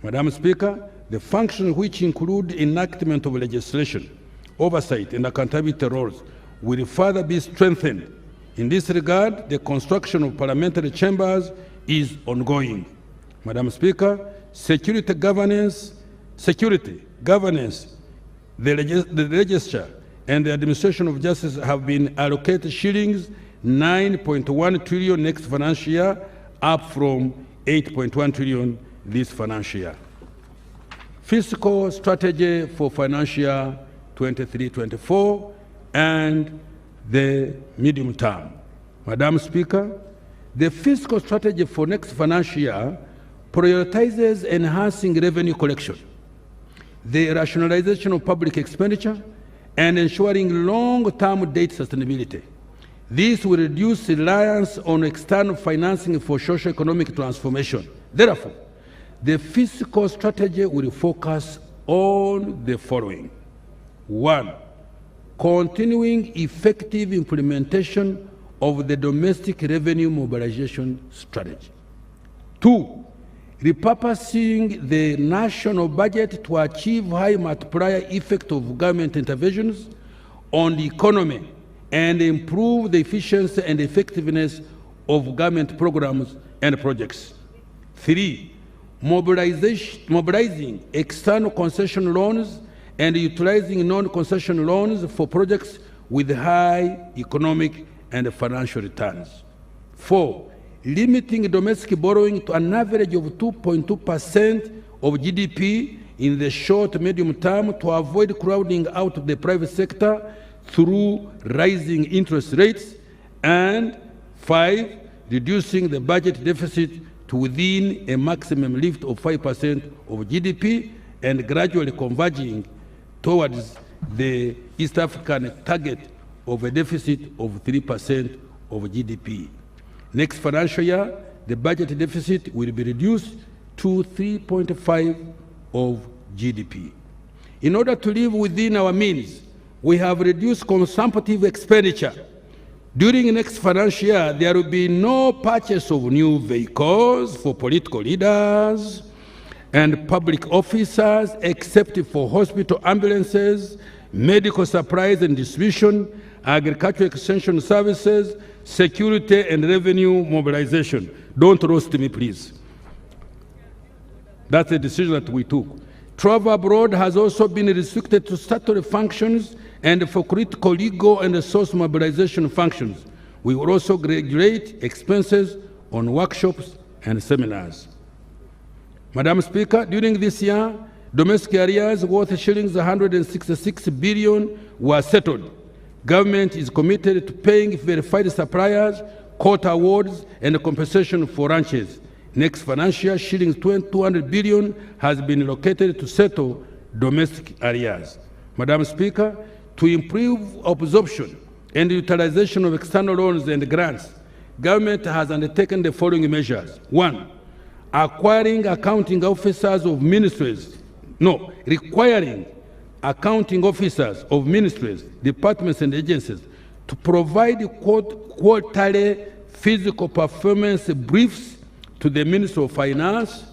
Madam Speaker, the functions which include enactment of legislation, oversight, and accountability roles will further be strengthened. In this regard, the construction of parliamentary chambers is ongoing. Madam Speaker, governance, the legislature, and the administration of justice have been allocated shillings 9.1 trillion next financial year, up from 8.1 trillion this financial year. Fiscal strategy for financial year 23-24 and the medium term. Madam Speaker, the fiscal strategy for next financial year prioritizes enhancing revenue collection, the rationalization of public expenditure, and ensuring long-term debt sustainability. This will reduce reliance on external financing for socio-economic transformation. Therefore, the fiscal strategy will focus on the following. 1. Continuing effective implementation of the domestic revenue mobilization strategy. 2. Repurposing the national budget to achieve high multiplier effect of government interventions on the economy and improve the efficiency and effectiveness of government programs and projects. 3. Mobilizing external concession loans and utilizing non-concession loans for projects with high economic and financial returns. 4. Limiting domestic borrowing to an average of 2.2% of GDP in the short, medium term to avoid crowding out of the private sector through rising interest rates. And 5, reducing the budget deficit to within a maximum lift of 5% of GDP and gradually converging towards the East African target of a deficit of 3% of GDP. Next financial year, the budget deficit will be reduced to 3.5% of GDP. In order to live within our means, we have reduced consumptive expenditure. During the next financial year, there will be no purchase of new vehicles for political leaders and public officers, except for hospital ambulances, medical supplies and distribution, agricultural extension services, security and revenue mobilization. Don't roast me, please. That's a decision that we took. Travel abroad has also been restricted to statutory functions and for critical legal and resource mobilization functions. We will also regulate expenses on workshops and seminars. Madam Speaker, during this year, domestic arrears worth shillings 166 billion were settled. Government is committed to paying verified suppliers, court awards, and compensation for ranches. Next financial year, shillings 200 billion has been allocated to settle domestic arrears. Madam Speaker, to improve absorption and utilization of external loans and grants, government has undertaken the following measures. 1, requiring accounting officers of ministries, departments, and agencies to provide quarterly physical performance briefs to the Minister of Finance,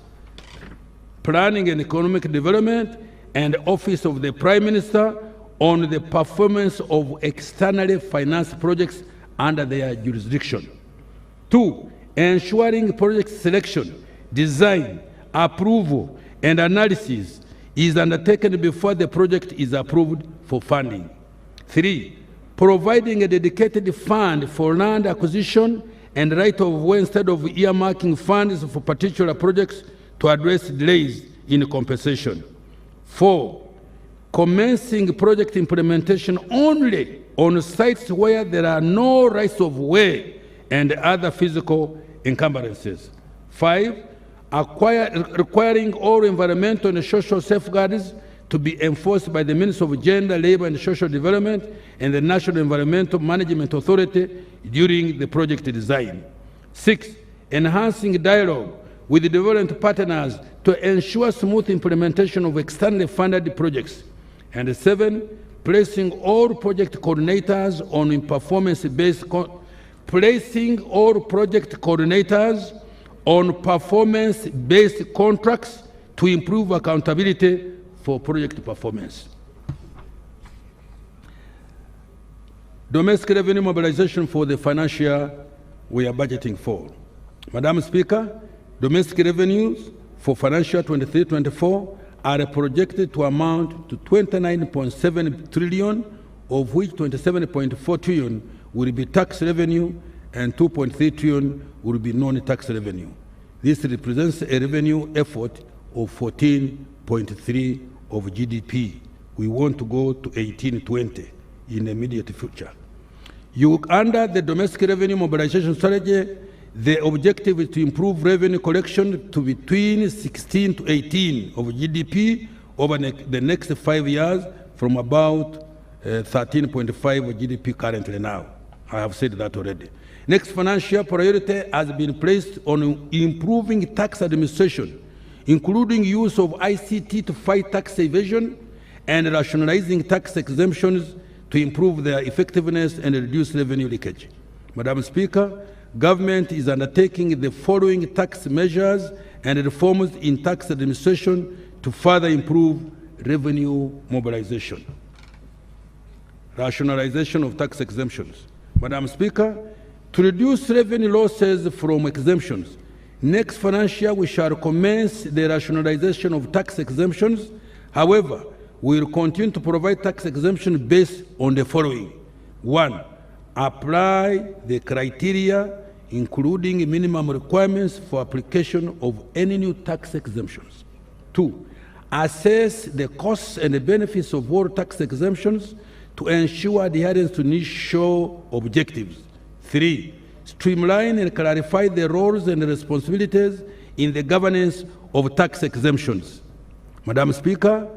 Planning and Economic Development, and Office of the Prime Minister on the performance of externally financed projects under their jurisdiction. 2, ensuring project selection, design, approval, and analysis is undertaken before the project is approved for funding. 3, providing a dedicated fund for land acquisition and right of way instead of earmarking funds for particular projects to address delays in compensation. 4, commencing project implementation only on sites where there are no rights of way and other physical encumbrances. 5, requiring all environmental and social safeguards to be enforced by the Ministry of Gender, Labour and Social Development and the National Environmental Management Authority during the project design. 6, enhancing dialogue with the development partners to ensure smooth implementation of externally funded projects. And 7, placing all project coordinators on performance-based contracts to improve accountability for project performance. Domestic revenue mobilization for the financial year we are budgeting for. Madam Speaker, domestic revenues for financial year 23-24 are projected to amount to 29.7 trillion, of which 27.4 trillion will be tax revenue and 2.3 trillion will be non-tax revenue. This represents a revenue effort of 14.3% of GDP. We want to go to 18-20 in the immediate future. Under the domestic revenue mobilization strategy, the objective is to improve revenue collection to between 16 to 18 of GDP over the next 5 years from about 13.5 of GDP currently now. I have said that already. Next financial year priority has been placed on improving tax administration, including use of ICT to fight tax evasion and rationalizing tax exemptions to improve their effectiveness and reduce revenue leakage. Madam Speaker, government is undertaking the following tax measures and reforms in tax administration to further improve revenue mobilization. Rationalization of tax exemptions. Madam Speaker, to reduce revenue losses from exemptions, next financial year we shall commence the rationalization of tax exemptions. However, we will continue to provide tax exemption based on the following. 1, apply the criteria including minimum requirements for application of any new tax exemptions. 2, assess the costs and the benefits of all tax exemptions to ensure adherence to initial objectives. 3, streamline and clarify the roles and responsibilities in the governance of tax exemptions. Madam Speaker,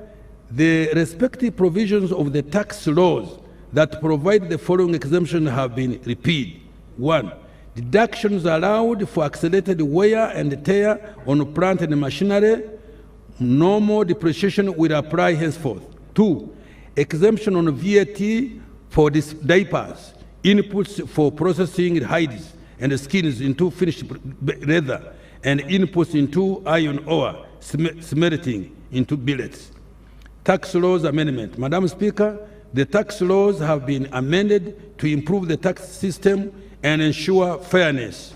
the respective provisions of the tax laws that provide the following exemptions have been repealed. 1, deductions allowed for accelerated wear and tear on plant and machinery. No more depreciation will apply henceforth. 2, exemption on VAT for diapers, inputs for processing hides and skins into finished leather, and inputs into iron ore, smelting into billets. Tax laws amendment. Madam Speaker, the tax laws have been amended to improve the tax system and ensure fairness.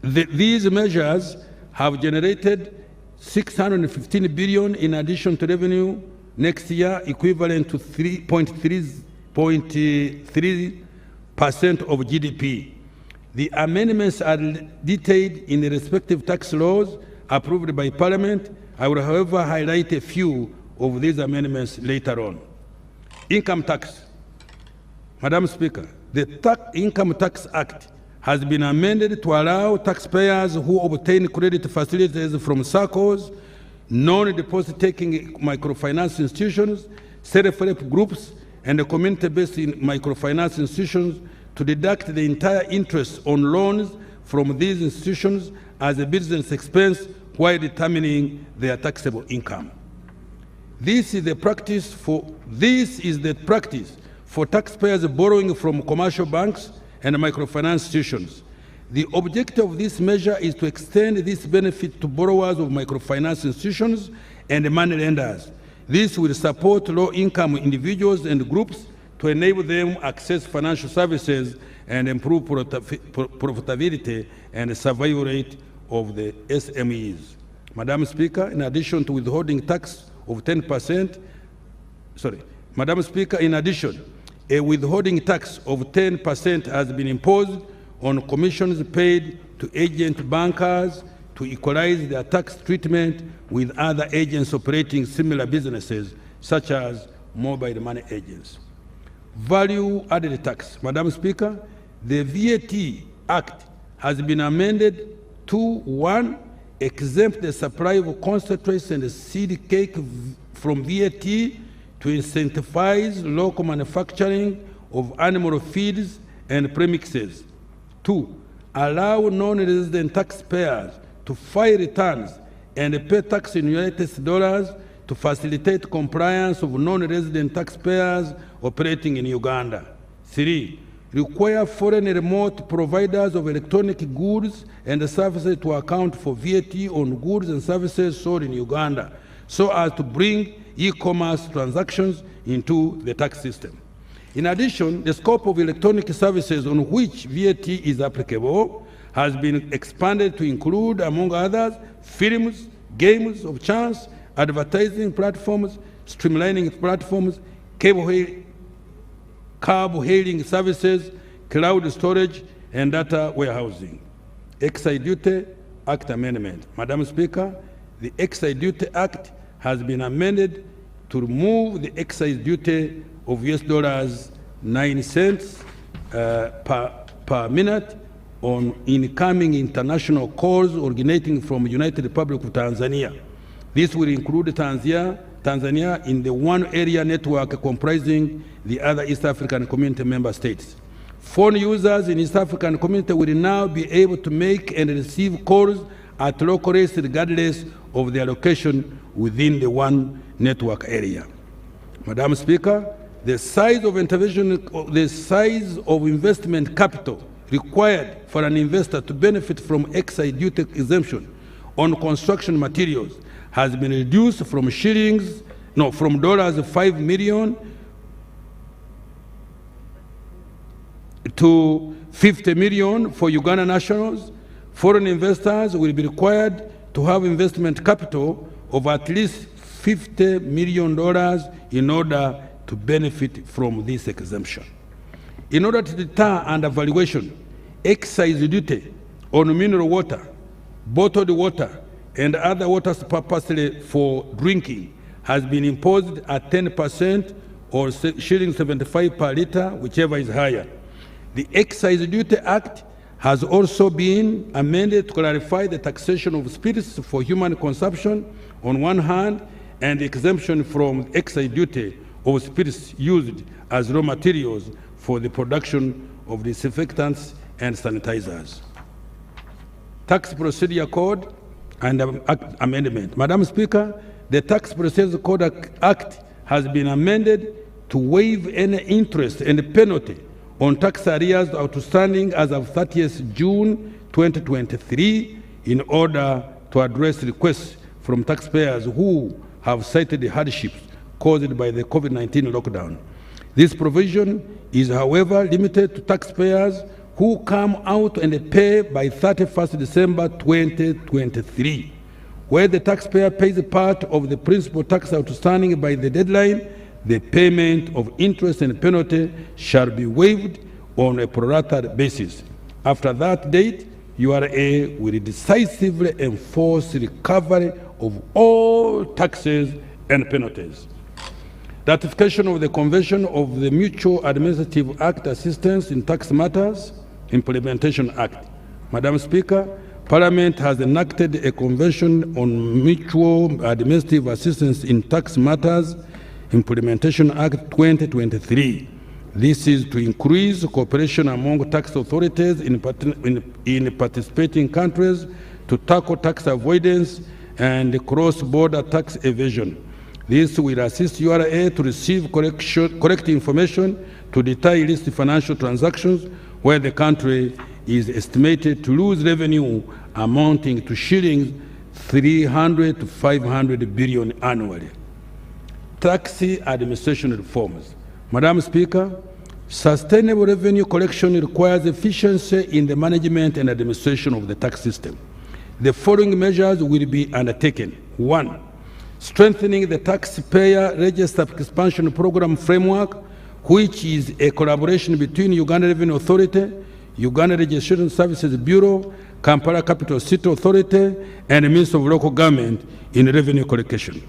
These measures have generated $615 billion in addition to revenue next year, equivalent to 3.3% of GDP. The amendments are detailed in the respective tax laws approved by Parliament. I will, however, highlight a few of these amendments later on. Income tax. Madam Speaker, the Income Tax Act has been amended to allow taxpayers who obtain credit facilities from SACCOs, non-deposit-taking microfinance institutions, self-help groups, and community-based microfinance institutions to deduct the entire interest on loans from these institutions as a business expense while determining their taxable income. This is the practice for taxpayers borrowing from commercial banks and microfinance institutions. The objective of this measure is to extend this benefit to borrowers of microfinance institutions and money lenders. This will support low-income individuals and groups to enable them access financial services and improve profitability and survival rate of the SMEs. Madam Speaker, in addition to withholding tax of 10%, Madam Speaker, in addition, a withholding tax of 10% has been imposed on commissions paid to agent bankers to equalize their tax treatment with other agents operating similar businesses, such as mobile money agents. Value-added tax. Madam Speaker, the VAT Act has been amended to 1, exempt the supply of concentrates and seed cake from VAT to incentivize local manufacturing of animal feeds and premixes. 2, allow non-resident taxpayers to file returns and pay tax in US$ to facilitate compliance of non-resident taxpayers operating in Uganda. 3, require foreign remote providers of electronic goods and services to account for VAT on goods and services sold in Uganda, so as to bring e-commerce transactions into the tax system. In addition, the scope of electronic services on which VAT is applicable has been expanded to include, among others, films, games of chance, advertising platforms, streamlining platforms, cab-hailing services, cloud storage, and data warehousing. Excise Duty Act Amendment. Madam Speaker, the Excise Duty Act has been amended to remove the excise duty of $9 per minute on incoming international calls originating from the United Republic of Tanzania. This will include Tanzania in the one area network comprising the other East African Community member states. Phone users in East African Community will now be able to make and receive calls at local rates regardless of their location within the one network area. Madam Speaker, the size of investment capital required for an investor to benefit from excise duty exemption on construction materials has been reduced from $5 million to $50 million for Uganda nationals. Foreign investors will be required to have investment capital of at least $50 million in order to benefit from this exemption. In order to deter undervaluation, excise duty on mineral water, bottled water, and other waters purposely for drinking has been imposed at 10% or shilling 75 per litre, whichever is higher. The Excise Duty Act has also been amended to clarify the taxation of spirits for human consumption on one hand and the exemption from excise duty of spirits used as raw materials for the production of disinfectants and sanitizers. Tax Procedure Code and Amendment. Madam Speaker, the Tax Procedure Code Act has been amended to waive any interest and penalty on tax arrears outstanding as of 30th June 2023 in order to address requests from taxpayers who have cited the hardships caused by the COVID-19 lockdown. This provision is, however, limited to taxpayers who come out and pay by 31st December 2023. Where the taxpayer pays part of the principal tax outstanding by the deadline, the payment of interest and penalty shall be waived on a prorated basis. After that date, URA will decisively enforce recovery of all taxes and penalties. Ratification of the Convention of the Mutual Administrative Act Assistance in Tax Matters Implementation Act. Madam Speaker, Parliament has enacted a Convention on Mutual Administrative Assistance in Tax Matters Implementation Act 2023. This is to increase cooperation among tax authorities in participating countries to tackle tax avoidance and cross-border tax evasion. This will assist URA to receive correct information to deter illicit financial transactions where the country is estimated to lose revenue amounting to shillings 300 to 500 billion annually. Tax administration reforms. Madam Speaker, sustainable revenue collection requires efficiency in the management and administration of the tax system. The following measures will be undertaken. 1. Strengthening the taxpayer register expansion program framework, which is a collaboration between Uganda Revenue Authority, Uganda Registration Services Bureau, Kampala Capital City Authority, and the Ministry of Local Government in revenue collection.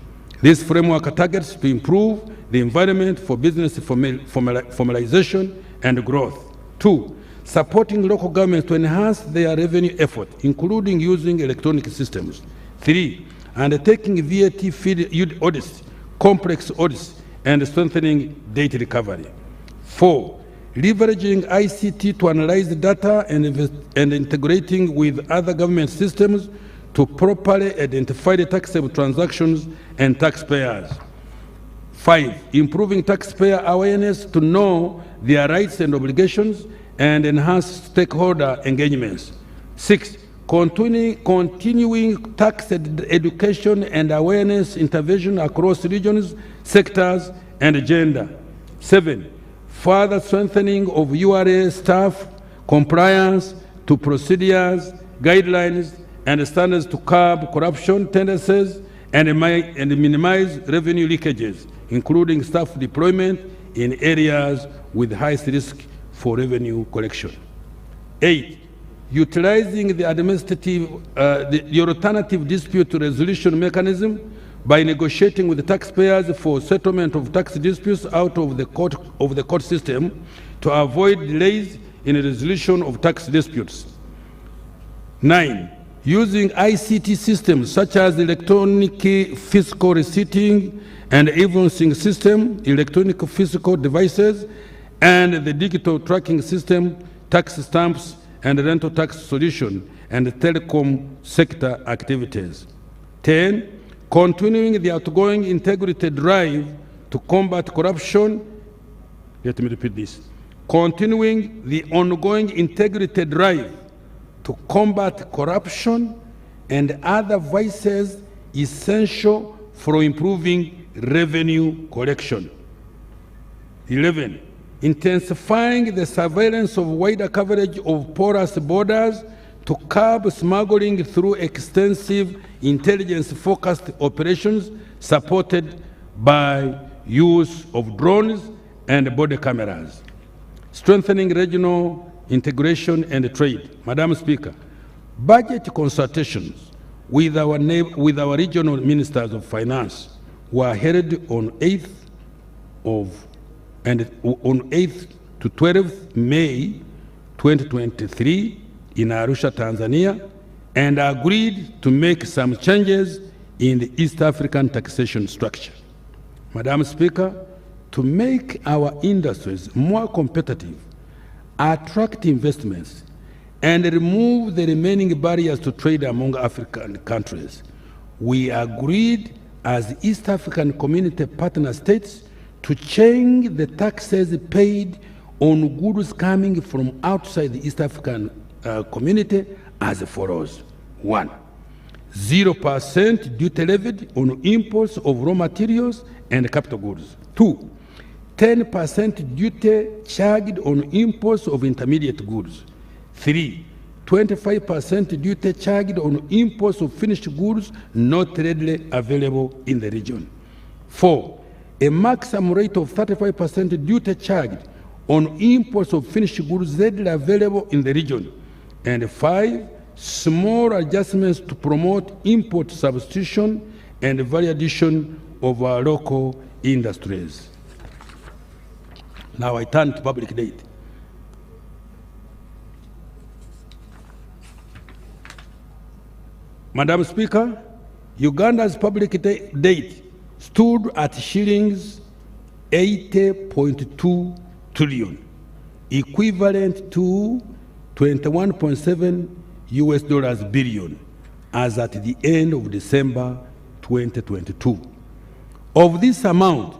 This framework targets to improve the environment for business formalization and growth. 2. Supporting local governments to enhance their revenue effort, including using electronic systems. 3. Undertaking VAT field audits, complex audits, and strengthening data recovery. 4. Leveraging ICT to analyze data and integrating with other government systems to properly identify the taxable transactions and taxpayers. 5. Improving taxpayer awareness to know their rights and obligations and enhance stakeholder engagements. 6. Continuing tax education and awareness intervention across regions, sectors, and gender. 7. Further strengthening of URA staff compliance to procedures, guidelines, and standards to curb corruption tendencies and minimize revenue leakages, including staff deployment in areas with highest risk for revenue collection. 8. Utilizing the alternative dispute resolution mechanism by negotiating with the taxpayers for settlement of tax disputes out of the court system to avoid delays in the resolution of tax disputes. 9. Using ICT systems such as electronic fiscal receipting and invoicing system, electronic fiscal devices, and the digital tracking system, tax stamps, and rental tax solution, and telecom sector activities. 10. Continuing the outgoing integrated drive to combat corruption. Let me repeat this. Continuing the ongoing integrated drive to combat corruption and other vices essential for improving revenue collection. 11. Intensifying the surveillance of wider coverage of porous borders to curb smuggling through extensive intelligence-focused operations supported by use of drones and body cameras. Strengthening regional integration and trade. Madam Speaker, Budget consultations with our regional ministers of finance were held on 8th to 12th May 2023 in Arusha, Tanzania, and agreed to make some changes in the East African taxation structure. Madam Speaker, to make our industries more competitive, attract investments, and remove the remaining barriers to trade among African countries, we agreed as East African Community partner states to change the taxes paid on goods coming from outside the East African Community as follows. 1. 0% duty levied on imports of raw materials and capital goods. 2. 10% duty charged on imports of intermediate goods. 3. 25% duty charged on imports of finished goods not readily available in the region. 4. A maximum rate of 35% duty charged on imports of finished goods readily available in the region. And 5. Small adjustments to promote import substitution and value addition of our local industries. Now I turn to public debt. Madam Speaker, Uganda's public debt stood at shillings 80.2 trillion, equivalent to 21.7 US billion as at the end of December 2022. Of this amount,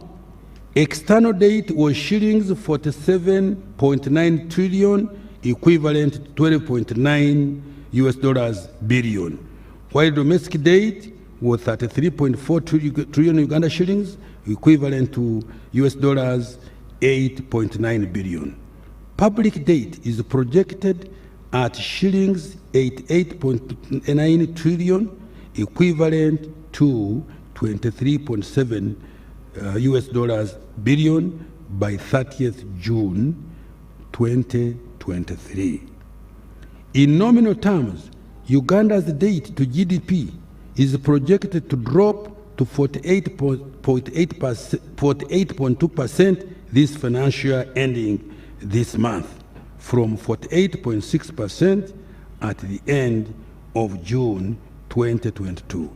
external debt was shillings 47.9 trillion, equivalent to 12.9 US billion, while domestic debt was 33.4 trillion Uganda shillings, equivalent to US $8.9 billion. Public debt is projected at shillings 88.9 trillion, equivalent to 23.7 US billion by 30th June 2023. In nominal terms, Uganda's debt to GDP is projected to drop to 48.2% this financial year ending this month, from 48.6% at the end of June 2022.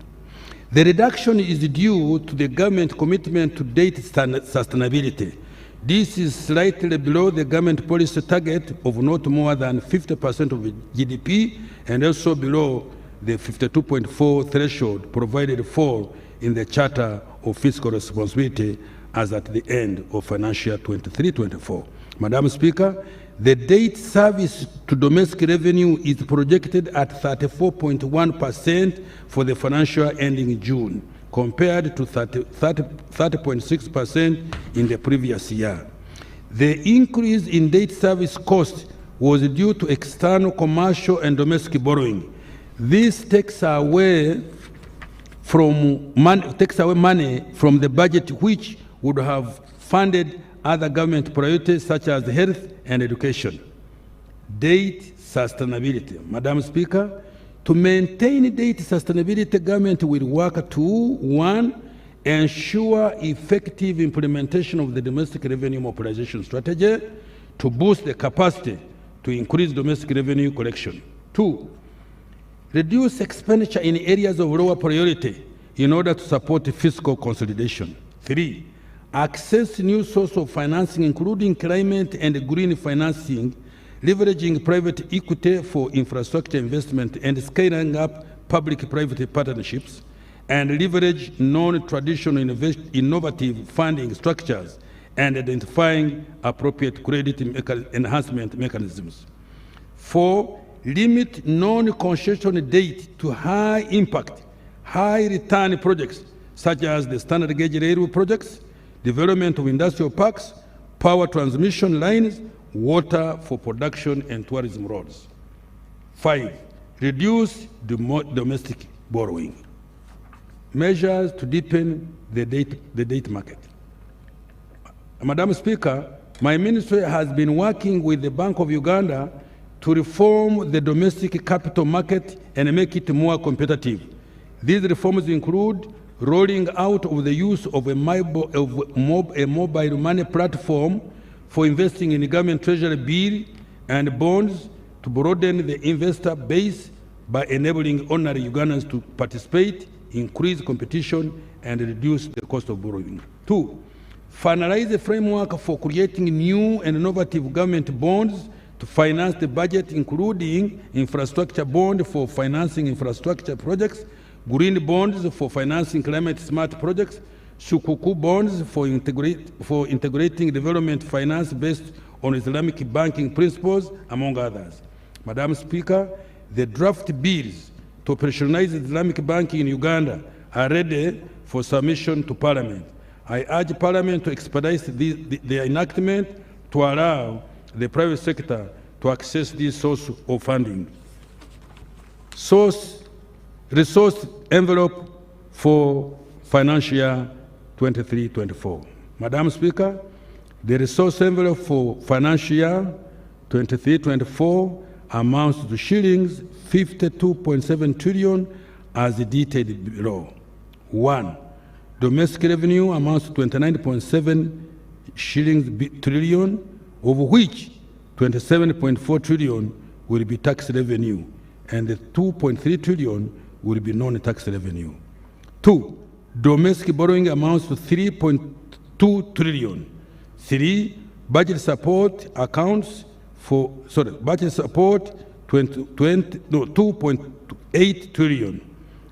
The reduction is due to the government commitment to debt sustainability. This is slightly below the government policy target of not more than 50% of GDP, and also below the 52.4 threshold provided for in the Charter of Fiscal Responsibility as at the end of financial year 23-24. Madam Speaker, the debt service to domestic revenue is projected at 34.1% for the financial year ending June, compared to 30.6% in the previous year. The increase in debt service cost was due to external commercial and domestic borrowing. This takes away money from the budget, which would have funded other government priorities such as health and education. Debt sustainability. Madam Speaker, to maintain debt sustainability, government will work to 1. Ensure effective implementation of the domestic revenue mobilization strategy to boost the capacity to increase domestic revenue collection. 2. Reduce expenditure in areas of lower priority in order to support fiscal consolidation. 3. Access new sources of financing, including climate and green financing, leveraging private equity for infrastructure investment and scaling up public-private partnerships, and leverage non-traditional innovative funding structures and identifying appropriate credit enhancement mechanisms. 4. Limit non-concession debt to high-impact, high-return projects such as the standard gauge railway projects, development of industrial parks, power transmission lines, water for production and tourism roads. 5. Reduce domestic borrowing. Measures to deepen the debt market. Madam Speaker, my ministry has been working with the Bank of Uganda to reform the domestic capital market and make it more competitive. These reforms include rolling out of the use of a mobile money platform for investing in government treasury bill and bonds to broaden the investor base by enabling ordinary Ugandans to participate, increase competition, and reduce the cost of borrowing. 2, finalize the framework for creating new and innovative government bonds to finance the budget, including infrastructure bond for financing infrastructure projects, green bonds for financing climate-smart projects, Sukuk bonds for integrating development finance based on Islamic banking principles, among others. Madam Speaker, the draft bills to operationalize Islamic banking in Uganda are ready for submission to Parliament. I urge Parliament to expedite the enactment to allow the private sector to access this source of funding. Resource envelope for financial year 23-24. Madam Speaker, the resource envelope for financial year 23-24 amounts to shillings 52.7 trillion as detailed below. 1. Domestic revenue amounts to 29.7 trillion, of which 27.4 trillion will be tax revenue, and the 2.3 trillion will be non-tax revenue. 2. Domestic borrowing amounts to 3.2 trillion. 3. Budget support accounts for, budget support 2.8 trillion.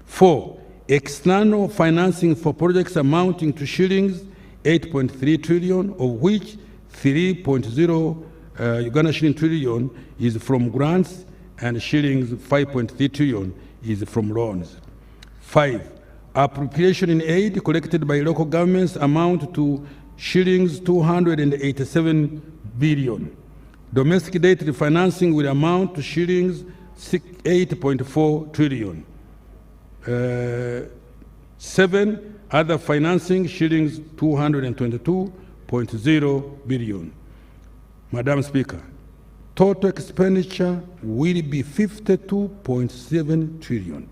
4. External financing for projects amounting to shillings 8.3 trillion, of which 3.0 Uganda shilling trillion is from grants and shillings 5.3 trillion is from loans. 5. Appropriation in aid collected by local governments amount to shillings 287 billion. Domestic debt refinancing will amount to shillings 8.4 trillion. 7. Other financing shillings 222.0 billion. Madam Speaker, total expenditure will be 52.7 trillion.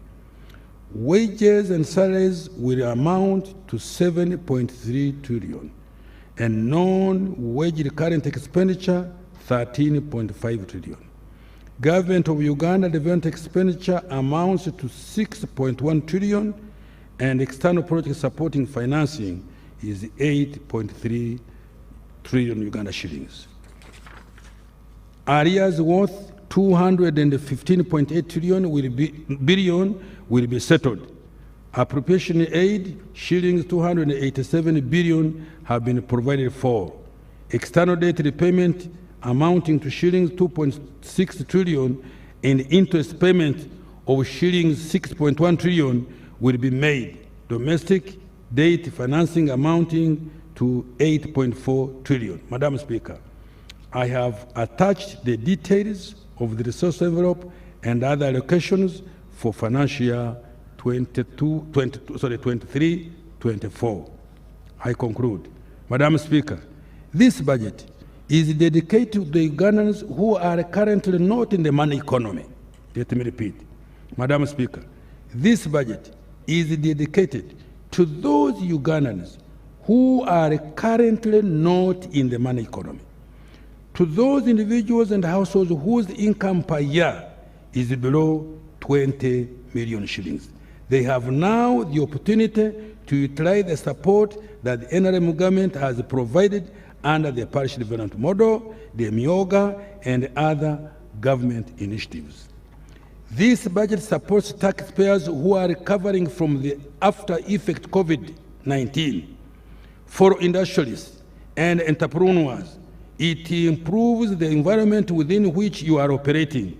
Wages and salaries will amount to 7.3 trillion, and non-wage recurrent expenditure 13.5 trillion. Government of Uganda development expenditure amounts to 6.1 trillion, and external project supporting financing is 8.3 trillion Uganda shillings. Arrears worth 215.8 billion will be settled. Appropriation aid shillings 287 billion have been provided for. External debt repayment amounting to shillings 2.6 trillion and interest payment of shillings 6.1 trillion will be made. Domestic debt financing amounting to 8.4 trillion. Madam Speaker, I have attached the details of the resource envelope and other allocations for financial year 23-24. I conclude. Madam Speaker, this budget is dedicated to the Ugandans who are currently not in the money economy. Let me repeat. Madam Speaker, this budget is dedicated to those Ugandans who are currently not in the money economy, to those individuals and households whose income per year is below 20 million shillings. They have now the opportunity to utilize the support that the NRM government has provided under the parish development model, the MIOGA, and other government initiatives. This budget supports taxpayers who are recovering from the after-effect COVID-19. For industrialists and entrepreneurs, it improves the environment within which you are operating.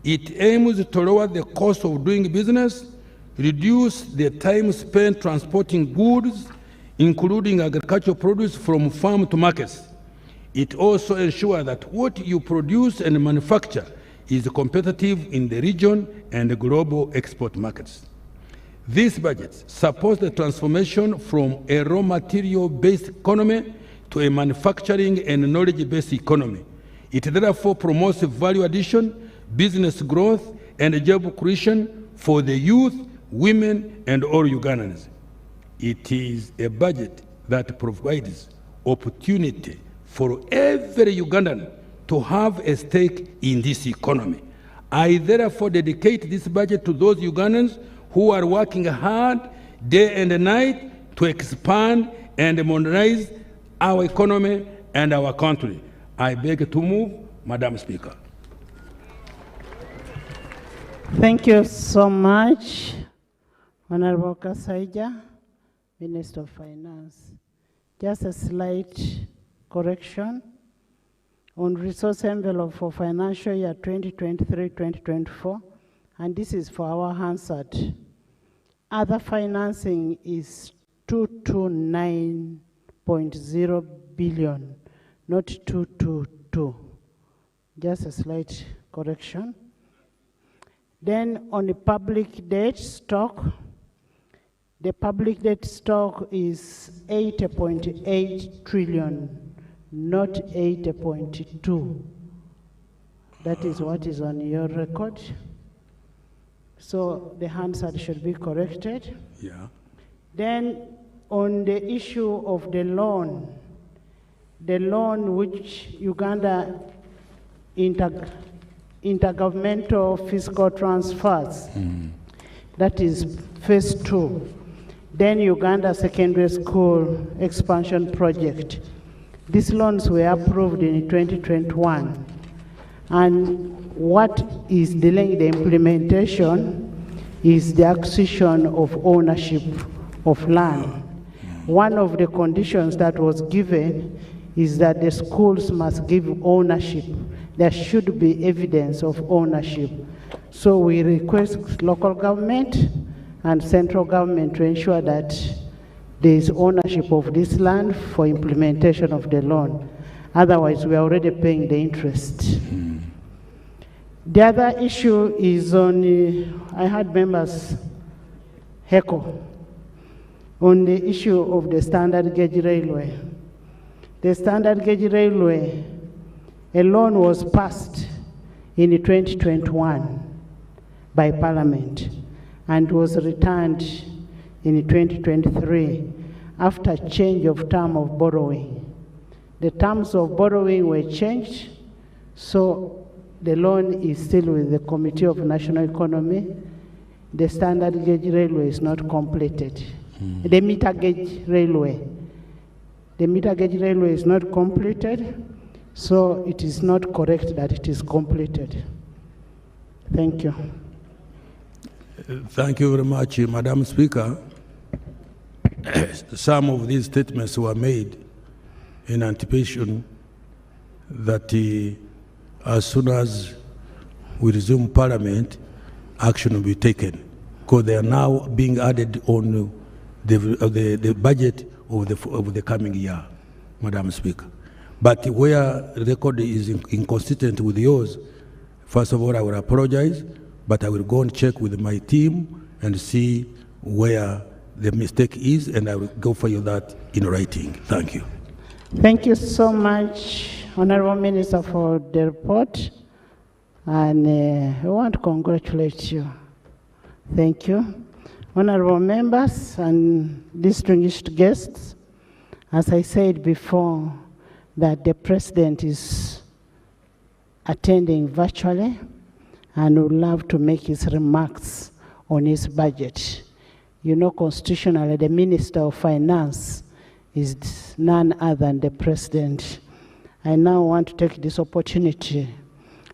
It aims to lower the cost of doing business, reduce the time spent transporting goods, including agricultural produce from farm to markets. It also ensures that what you produce and manufacture is competitive in the region and the global export markets. This budget supports the transformation from a raw material-based economy to a manufacturing and knowledge-based economy. It therefore promotes value addition, business growth, and job creation for the youth, women, and all Ugandans. It is a budget that provides opportunity for every Ugandan to have a stake in this economy. I therefore dedicate this budget to those Ugandans who are working hard day and night to expand and modernize our economy and our country. I beg to move, Madam Speaker. Thank you so much, Honorable Kasaija, Minister of Finance. Just a slight correction on resource envelope for financial year 2023-2024, and this is for our Hansard. Other financing is 229.0 billion, not 222. Just a slight correction. Then on the public debt stock, the public debt stock is 80.8 trillion, not 80.2. That is what is on your record. So the Hansard should be corrected. Yeah. Then on the issue of the loan which Uganda intergovernmental fiscal transfers, that is phase 2. Then Uganda Secondary School Expansion Project. These loans were approved in 2021. And what is delaying the implementation is the acquisition of ownership of land. One of the conditions that was given is that the schools must give ownership. There should be evidence of ownership. So we request local government and central government to ensure that there is ownership of this land for implementation of the loan. Otherwise, we are already paying the interest. The other issue is on, I had members heckle on the issue of the standard gauge railway. The standard gauge railway, a loan was passed in 2021 by Parliament and was returned in 2023 after change of term of borrowing. The terms of borrowing were changed, so the loan is still with the Committee of National Economy. The standard gauge railway is not completed. The meter gauge railway. The meter gauge railway is not completed, so it is not correct that it is completed. Thank you. Thank you very much, Madam Speaker. Some of these statements were made in anticipation that as soon as we resume Parliament, action will be taken, because they are now being added on the budget of the coming year, Madam Speaker. But where the record is inconsistent with yours, first of all, I will apologize, but I will go and check with my team and see where the mistake is, and I will go for you that in writing. Thank you. Thank you so much, Honorable Minister, for the report. And I want to congratulate you. Thank you. Honorable members and distinguished guests, as I said before, that the President is attending virtually and would love to make his remarks on his budget. You know, constitutionally, the Minister of Finance is none other than the President. I now want to take this opportunity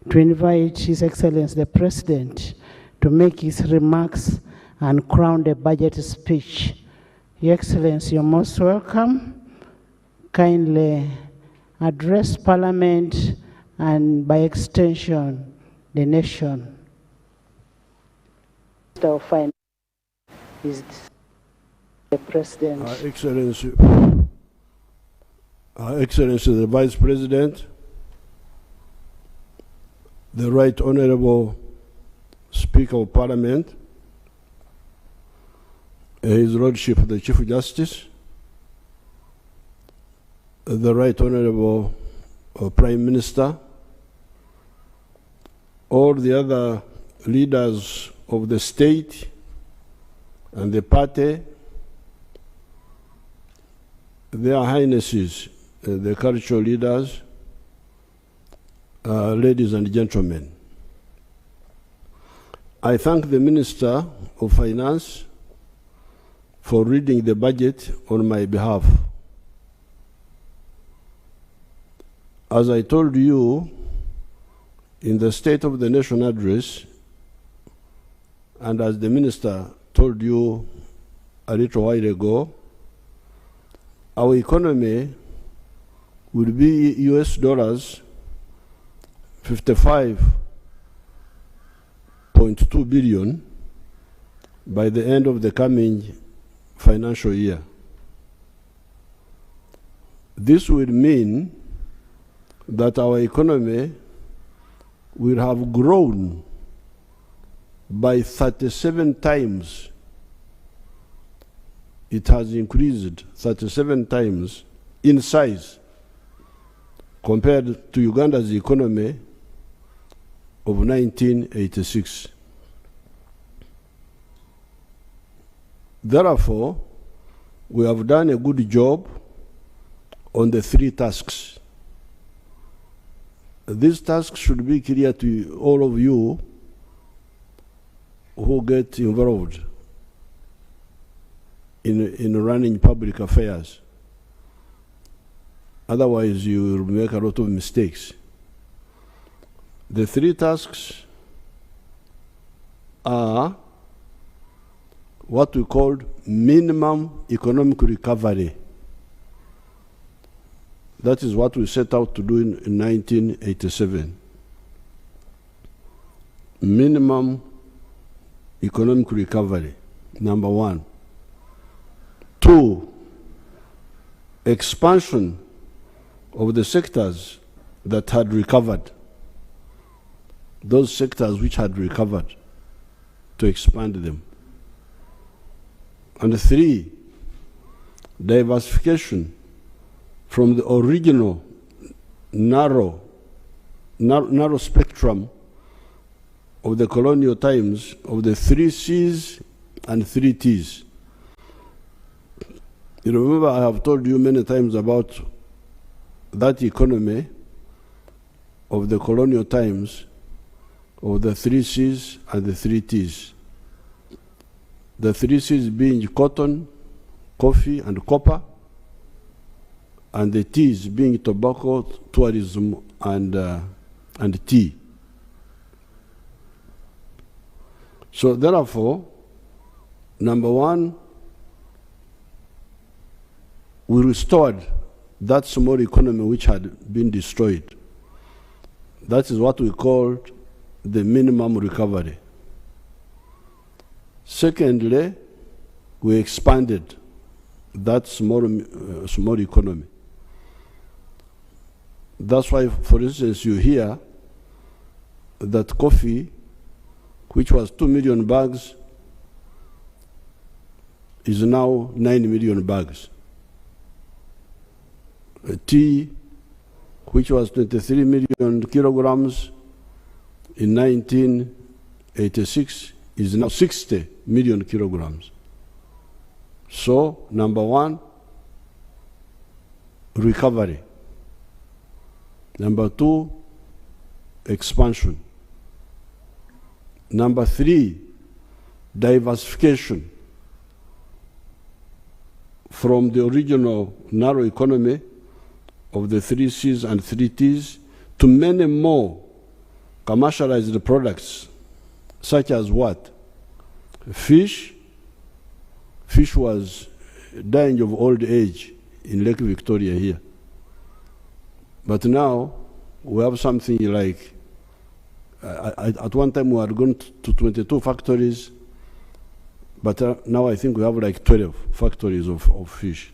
to invite His Excellency the President to make his remarks and crown the budget speech. Your Excellency, you're most welcome. Kindly address Parliament and by extension, the nation. Minister of Finance is the President. Excellency the Vice President, the Right Honorable Speaker of Parliament, His Lordship the Chief Justice, the Right Honorable Prime Minister, all the other leaders of the state and the party, their highnesses, the cultural leaders, ladies and gentlemen. I thank the Minister of Finance for reading the budget on my behalf. As I told you in the State of the Nation address, and as the Minister told you a little while ago, our economy will be US dollars 55.2 billion by the end of the coming financial year. This will mean that our economy will have grown by 37 times. It has increased 37 times in size compared to Uganda's economy of 1986. Therefore, we have done a good job on the three tasks. These tasks should be clear to all of you who get involved in running public affairs. Otherwise, you will make a lot of mistakes. The three tasks are what we call minimum economic recovery. That is what we set out to do in 1987. Minimum economic recovery, number one. 2, expansion of the sectors that had recovered. Those sectors which had recovered, to expand them. And 3, diversification from the original narrow spectrum of the colonial times of the 3 C's and 3 T's. You remember I have told you many times about that economy of the colonial times of the 3 C's and the 3 T's. The 3 C's being cotton, coffee, and copper, and the T's being tobacco, tourism, and tea. So therefore, number one, we restored that small economy which had been destroyed. That is what we called the minimum recovery. Secondly, we expanded that small economy. That's why, for instance, you hear that coffee, which was 2 million bags, is now 9 million bags. Tea, which was 23 million kilograms in 1986, is now 60 million kilograms. So, number one, recovery. Number two, expansion. Number 3, diversification from the original narrow economy of the 3 C's and 3 T's to many more commercialized products, such as what? Fish. Fish was dying of old age in Lake Victoria here. But now we have something like, at one time we had gone to 22 factories, but now I think we have like 12 factories of fish.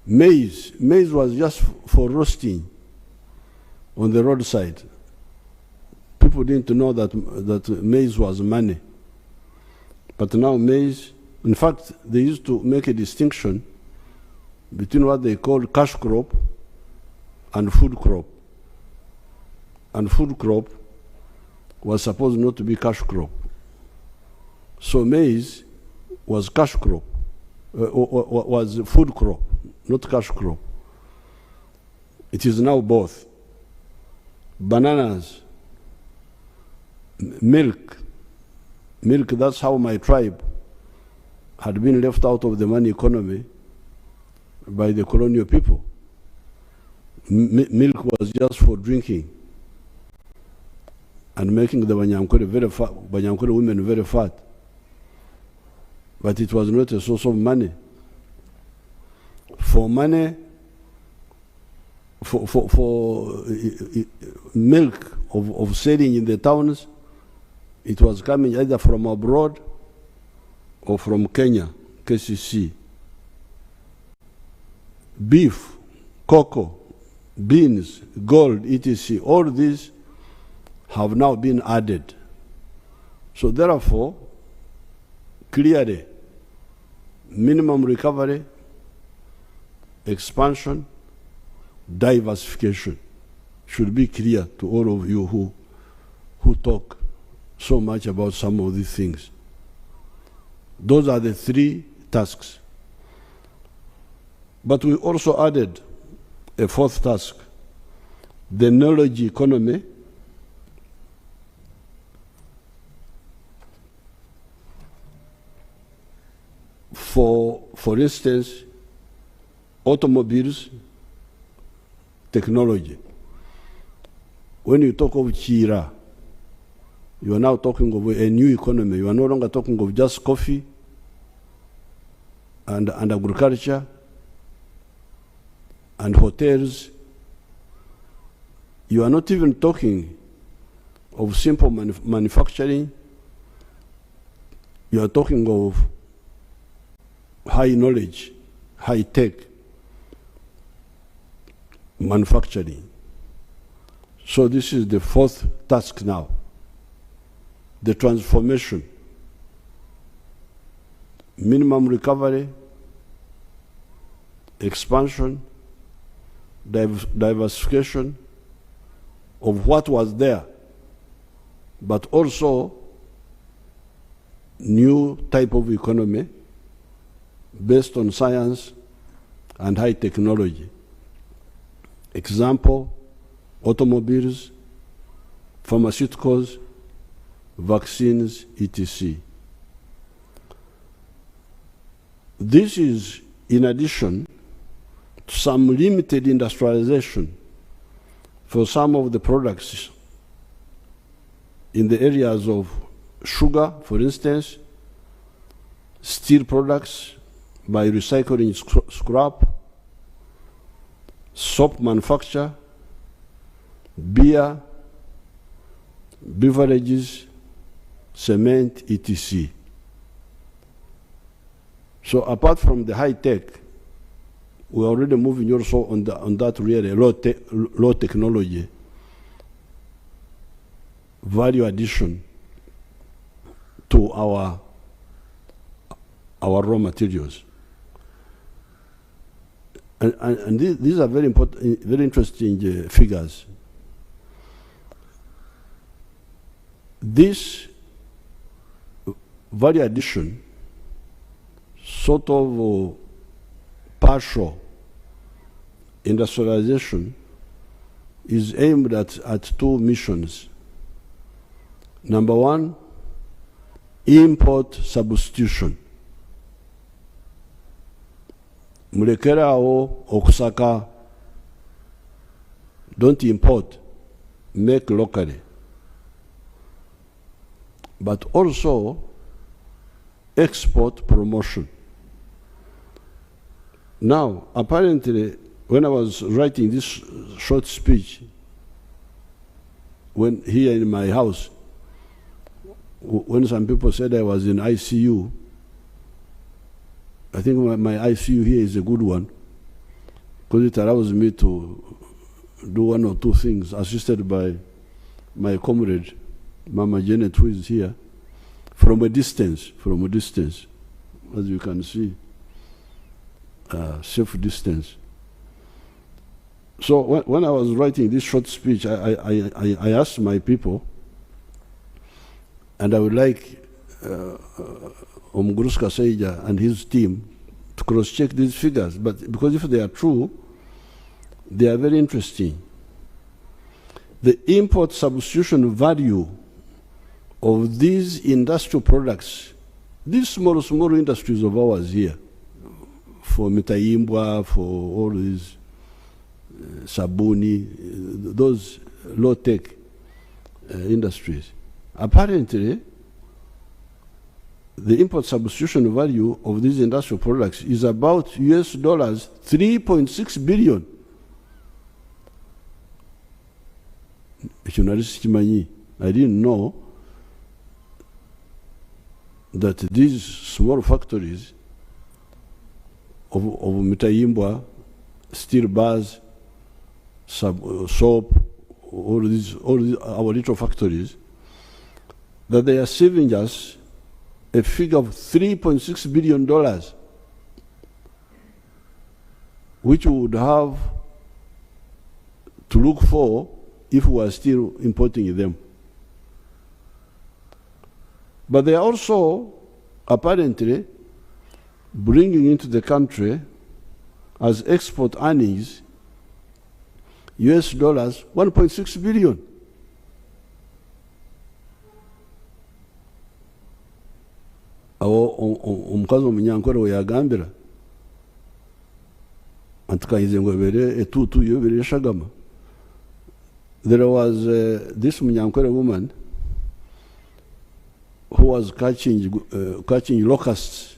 Maize was just for roasting on the roadside. People didn't know that maize was money. But now maize, in fact, they used to make a distinction between what they call cash crop and food crop. And food crop was supposed not to be cash crop. So maize was cash crop, was food crop, not cash crop. It is now both. Bananas, milk, that's how my tribe had been left out of the money economy by the colonial people. Milk was just for drinking and making the Banyankore very fat, Banyankore women very fat. But it was not a source of money. For money, for milk of selling in the towns, it was coming either from abroad or from Kenya, KCC. Beef, cocoa, beans, gold, etc. All these have now been added. So therefore, clearly, minimum recovery, expansion, diversification should be clear to all of you who talk so much about some of these things. Those are the three tasks. But we also added a fourth task, the knowledge economy. For instance, automobiles, technology. When you talk of Chira, you are now talking of a new economy. You are no longer talking of just coffee and agriculture and hotels. You are not even talking of simple manufacturing. You are talking of high knowledge, high tech manufacturing. So this is the fourth task now, the transformation, minimum recovery, expansion, diversification of what was there, but also new type of economy based on science and high technology. Example, automobiles, pharmaceuticals, vaccines, etc. This is in addition to some limited industrialization for some of the products in the areas of sugar, for instance, steel products by recycling scrap, soap manufacture, beer, beverages, cement, etc. So apart from the high tech, we're already moving also on that really low technology, value addition to our raw materials. And these are very important, very interesting figures. This value addition, sort of partial industrialization, is aimed at two missions. Number one, import substitution. Mulekerawo okusaka, don't import, make locally. But also export promotion. Now, apparently, when I was writing this short speech, when here in my house, when some people said I was in ICU, I think my ICU here is a good one, because it allows me to do one or two things, assisted by my comrade, Mama Janet, who is here, from a distance, as you can see, safe distance. So when I was writing this short speech, I asked my people And I would like Omugurus Kasaija and his team to cross-check these figures, but because if they are true, they are very interesting. The import substitution value of these industrial products, these small industries of ours here, for Mitaimbwa, for all these Sabuni, those low-tech industries, apparently the import substitution value of these industrial products is about US dollars 3.6 billion. I didn't know that these small factories of Mitaimbwa, steel bars, soap, all these our little factories, that they are saving us a figure of $3.6 billion, which we would have to look for if we are still importing them. But they are also apparently bringing into the country as export earnings US dollars 1.6 billion. Omukazi omunyankore weyagambira antukayize ngo ebere etutu yo bere shagama. There was this Munyankore woman who was catching locusts.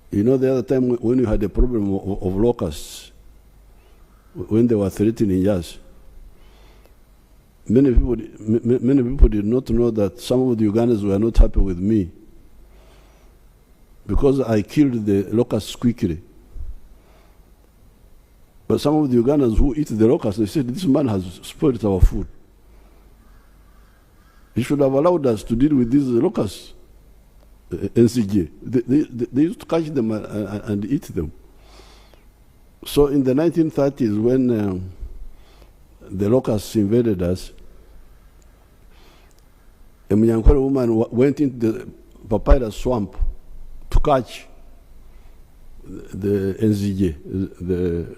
You know, the other time when we had a problem of locusts, when they were threatening us, many people did not know that some of the Ugandans were not happy with me because I killed the locusts quickly. But some of the Ugandans who eat the locusts, they said, this man has spoiled our food. He should have allowed us to deal with these locusts. NCJ. They used to catch them and eat them. So in the 1930s, when the locusts invaded us, a Munyankore woman went into the papyrus swamp to catch the NCJ, the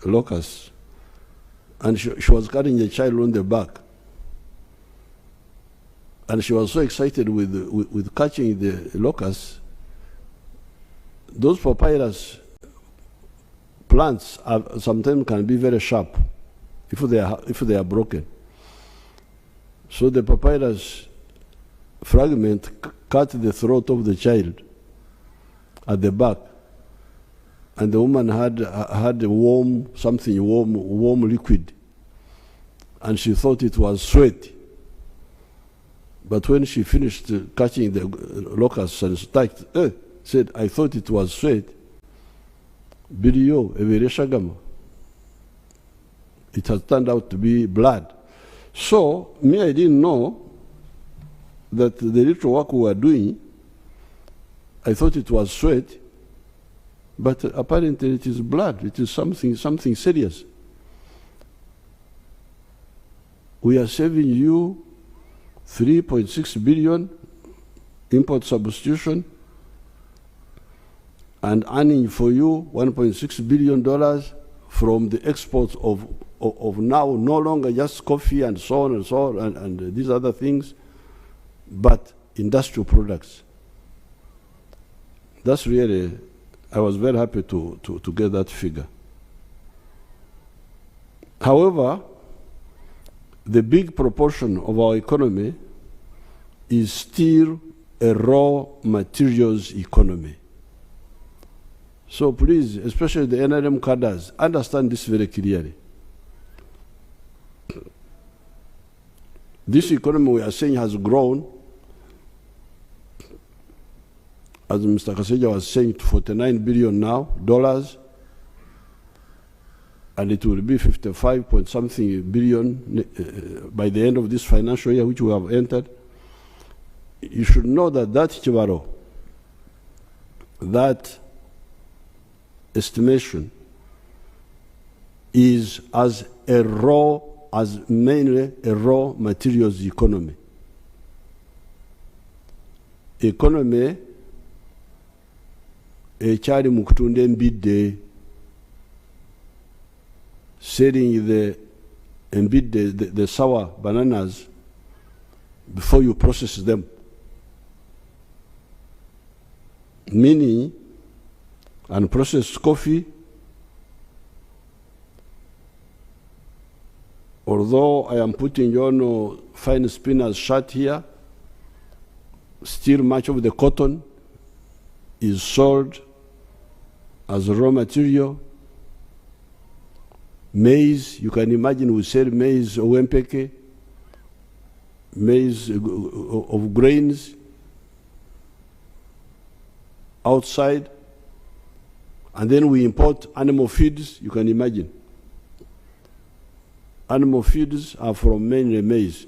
locusts, and she was carrying a child on the back. And she was so excited with catching the locusts. Those papyrus plants sometimes can be very sharp if they are broken. So the papyrus fragment cut the throat of the child at the back, and the woman had a warm liquid, and she thought it was sweat. But when she finished catching the locusts and said, I thought it was sweat. Bidiyo, Evereshagama. It has turned out to be blood. So, me, I didn't know that the little work we were doing, I thought it was sweat, but apparently it is blood. It is something serious. We are saving you 3.6 billion import substitution and earning for you $1.6 billion from the exports of now no longer just coffee and so on and these other things, but industrial products. That's really, I was very happy to get that figure. However, the big proportion of our economy is still a raw materials economy. So please, especially the NRM cadres, understand this very clearly. This economy we are saying has grown, as Mr. Kasaija was saying, to $49 billion now, and it will be 55 point something billion by the end of this financial year, which we have entered. You should know that Chivaro, that estimation is as a raw as mainly a raw materials economy. Economy ekyali mu kutunda embidde, selling the embidde, the sour bananas before you process them. Meaning, unprocessed coffee, although I am putting on fine spinner's shirt here, still much of the cotton is sold as raw material. Maize, you can imagine we sell maize, owempeke, maize of grains outside, and then we import animal feeds, you can imagine. Animal feeds are from mainly maize.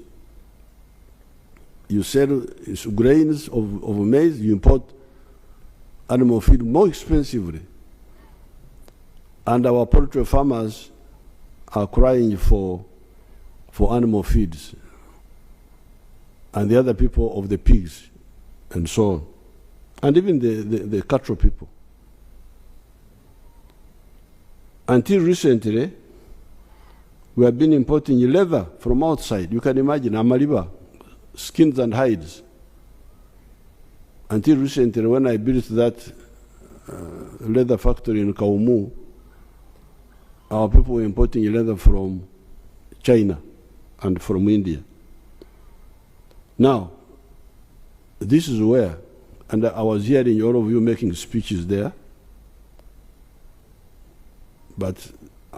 You sell grains of maize, you import animal feed more expensively. And our poultry farmers are crying for animal feeds. And the other people of the pigs and so on. And even the cattle people. Until recently, we have been importing leather from outside. You can imagine, amaliba, skins and hides. Until recently, when I built that leather factory in Kaumu, our people were importing leather from China and from India. Now, this is where, and I was hearing all of you making speeches there, but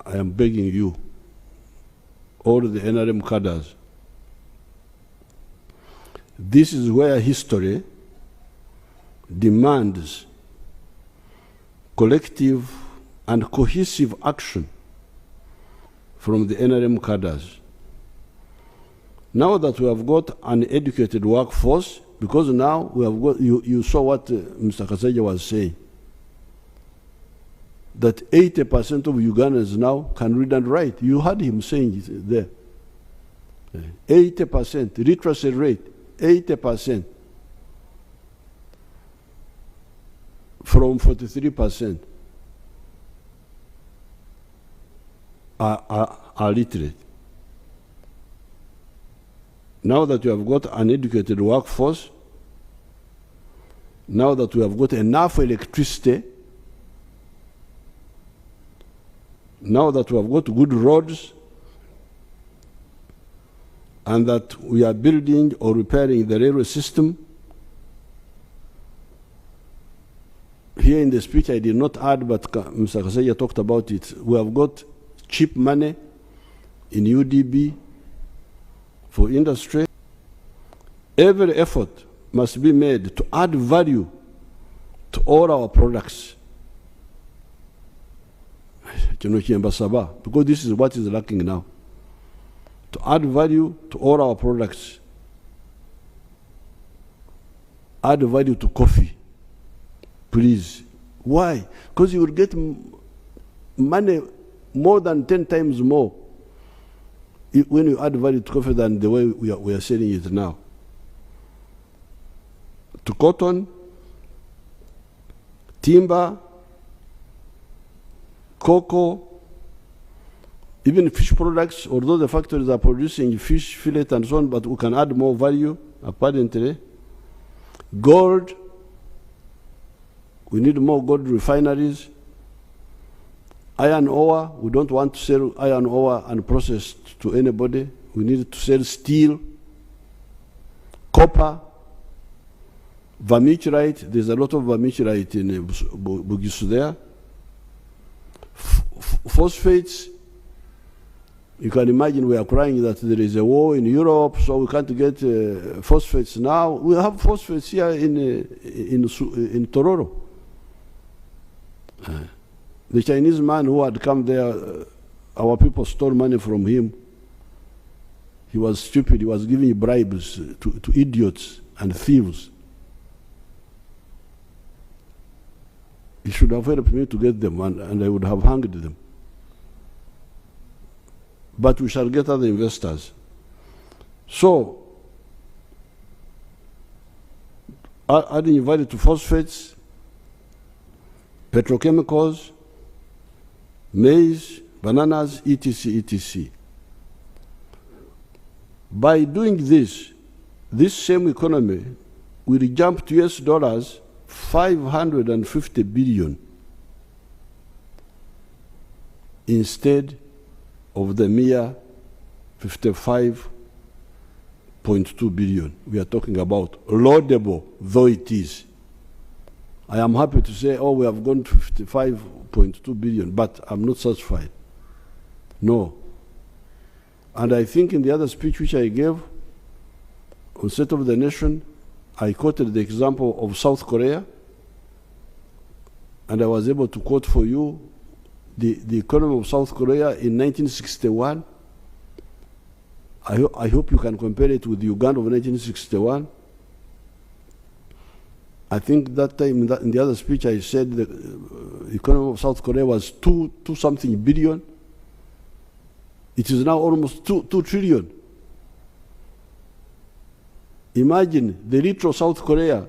I am begging you, all the NRM cadres, this is where history demands collective and cohesive action from the NRM cadres. Now that we have got an educated workforce, because now we have got, you saw what Mr. Kasaija was saying, that 80% of Ugandans now can read and write. You heard him saying it there. 80% literacy rate, 80% from 43% are literate. Now that we have got an educated workforce, now that we have got enough electricity, now that we have got good roads, and that we are building or repairing the railway system, here in the speech I did not add, but Mr. Kasaija talked about it. We have got cheap money in UDB for industry. Every effort must be made to add value to all our products. Because this is what is lacking now. To add value to all our products. Add value to coffee, please. Why? Because you will get money more than 10 times more when you add value to coffee than the way we are selling it now. To cotton, timber, cocoa, even fish products, although the factories are producing fish, fillet and so on, but we can add more value, apparently. Gold, we need more gold refineries. Iron ore, we don't want to sell iron ore unprocessed to anybody. We need to sell steel, copper, vermiculite. There's a lot of vermiculite in Bugisu there. Phosphates, you can imagine we are crying that there is a war in Europe, so we can't get phosphates now. We have phosphates here in Tororo. The Chinese man who had come there, our people stole money from him. He was stupid. He was giving bribes to idiots and thieves. He should have helped me to get them, and I would have hanged them. but we shall get other investors. So, adding value to phosphates, petrochemicals, maize, bananas, etc., etc. By doing this, this same economy will jump to US dollars 550 billion instead of the mere 55.2 billion we are talking about, laudable though it is. I am happy to say, oh, we have gone to 55.2 billion, but I'm not satisfied. No. And I think in the other speech which I gave on State of the Nation, I quoted the example of South Korea, and I was able to quote for you the economy of South Korea in 1961. I hope you can compare it with Uganda of 1961. I think that time in the other speech I said the economy of South Korea was two something billion. It is now almost 2 trillion. Imagine the little South Korea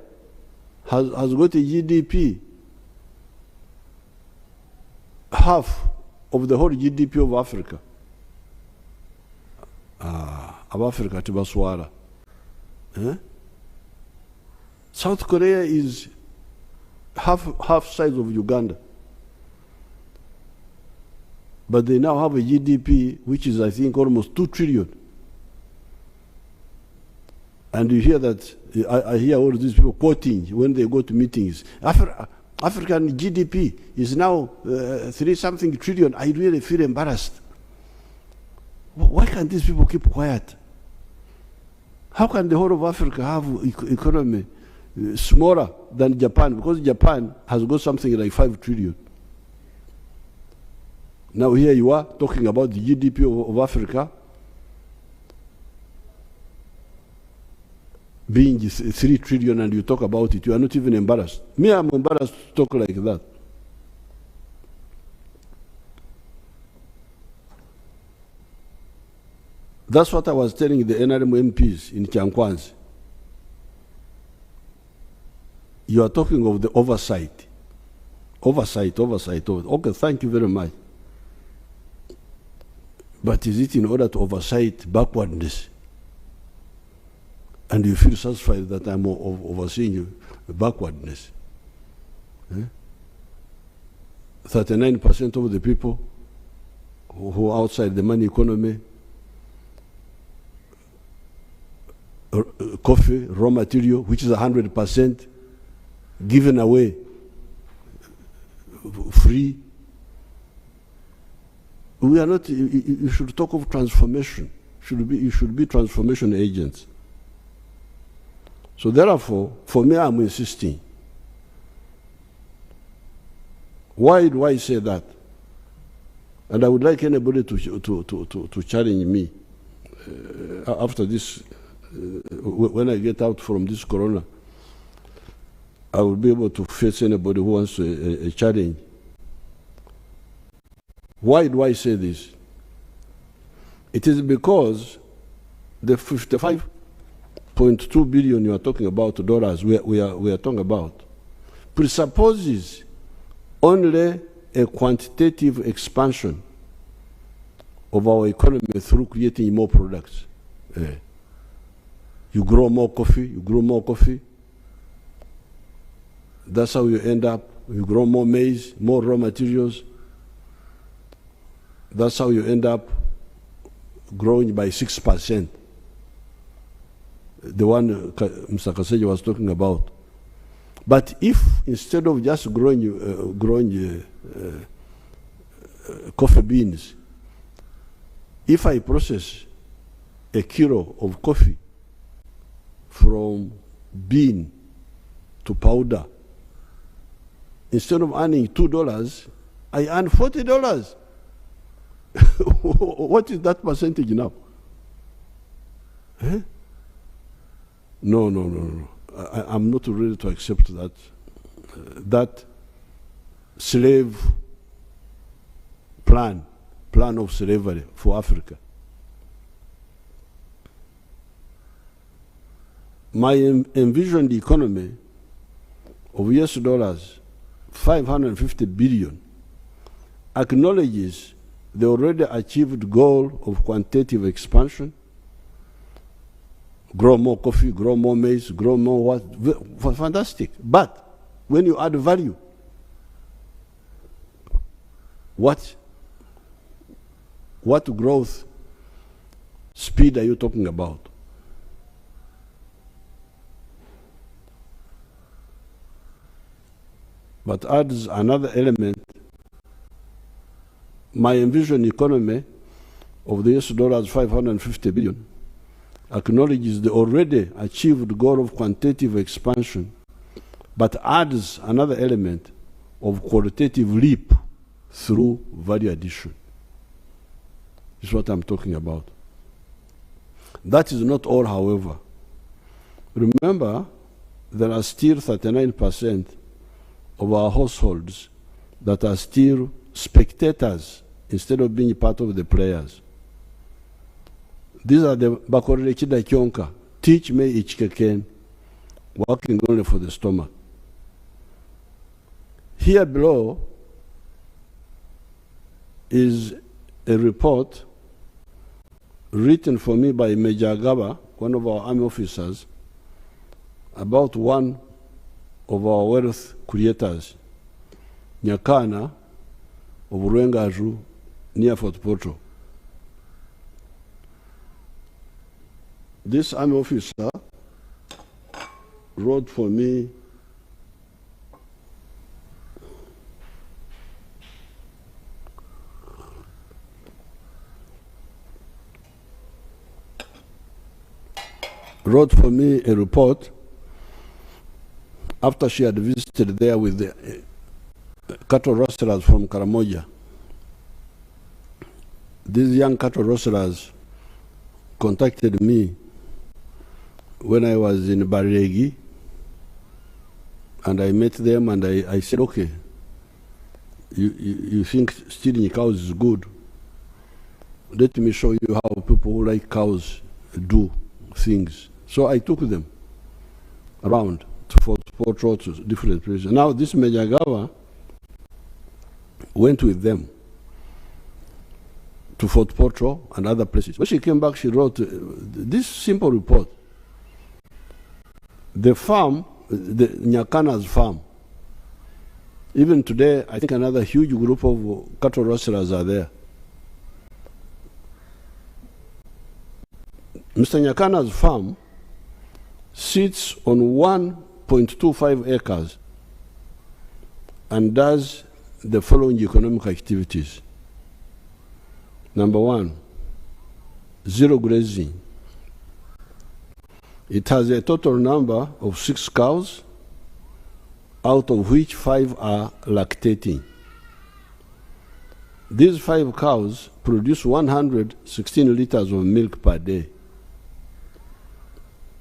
has got a GDP half of the whole GDP of Africa. Of Africa to Baswara. South Korea is half size of Uganda. But they now have a GDP which is, I think, almost 2 trillion. And you hear that, I hear all these people quoting when they go to meetings. African GDP is now 3-something trillion. I really feel embarrassed. Why can't these people keep quiet? How can the whole of Africa have economy smaller than Japan? Because Japan has got something like 5 trillion. Now here you are talking about the GDP of Africa being 3 trillion and you talk about it. You are not even embarrassed. Me, I'm embarrassed to talk like that. That's what I was telling the NRM MPs in Kyankwanzi. You are talking of the oversight. Oversight. Okay, thank you very much. But is it in order to oversight backwardness? And you feel satisfied that I'm overseeing you backwardness? 39% of the people who are outside the money economy, coffee, raw material, which is 100% given away free. We are not, you should talk of transformation. You should be transformation agents. So therefore, for me, I'm insisting. Why do I say that? And I would like anybody to challenge me after this, when I get out from this corona. I will be able to face anybody who wants a challenge. Why do I say this? It is because the 55.2 billion you are talking about dollars we are talking about presupposes only a quantitative expansion of our economy through creating more products. You grow more coffee, that's how you end up. You grow more maize, more raw materials. That's how you end up growing by 6%. The one Mr. Kaseja was talking about. But if instead of just growing coffee beans, if I process a kilo of coffee from bean to powder, instead of earning $2, I earn $40. What is that percentage now? No. I'm not ready to accept that. That slave plan plan of slavery for Africa. My envisioned economy of US dollars 550 billion acknowledges the already achieved goal of quantitative expansion, grow more coffee, grow more maize, grow more what, fantastic. But when you add value, what growth speed are you talking about? But adds another element. My envisioned economy of the US dollars 550 billion acknowledges the already achieved goal of quantitative expansion, but adds another element of qualitative leap through value addition. This is what I'm talking about. That is not all, however. Remember, there are still 39% of our households that are still spectators instead of being part of the players. These are the Bakorele Chida Kyonka, teach me ichkeken, working only for the stomach. Here below is a report written for me by Major Agaba, one of our army officers, about one of our wealth creators, Nyakana of Rwengaju, near Fort Portal. This army officer wrote for me a report after she had visited there with the cattle rustlers from Karamoja. These young cattle rustlers contacted me when I was in Baregi, and I met them and I said, okay, you think stealing cows is good? Let me show you how people who like cows do things. So I took them around to Fort Portal, to different places. Now this Major Agaba went with them to Fort Portal and other places. When she came back, she wrote this simple report. The farm, the Nyakana's farm, even today, I think another huge group of cattle rustlers are there. Mr. Nyakana's farm sits on 1.25 acres and does the following economic activities. Number one, zero grazing. It has a total number of 6 cows, out of which 5 are lactating. These 5 cows produce 116 liters of milk per day.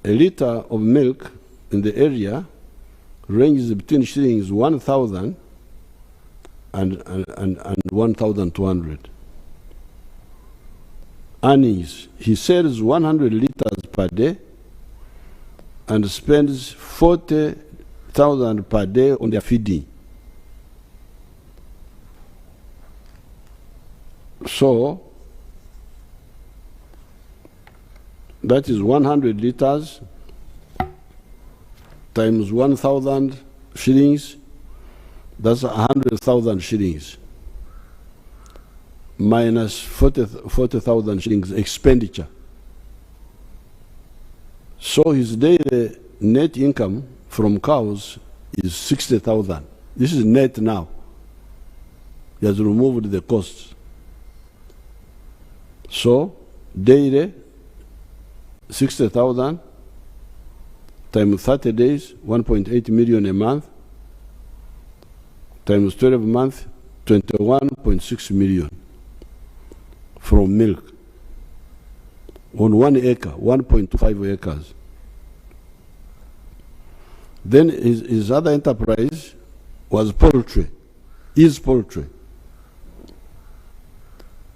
A liter of milk in the area ranges between shillings 1,000 and 1,200. Earnings, he sells 100 liters per day and spends 40,000 per day on their feeding. So that is 100 liters times 1,000 shillings, that's 100,000 shillings, minus 40,000 shillings expenditure. So his daily net income from cows is 60,000. This is net now. He has removed the costs. So daily 60,000 times 30 days, 1.8 million a month, times 12 months, 21.6 million from milk on 1 acre, 1.25 acres. Then his other enterprise was poultry, is poultry.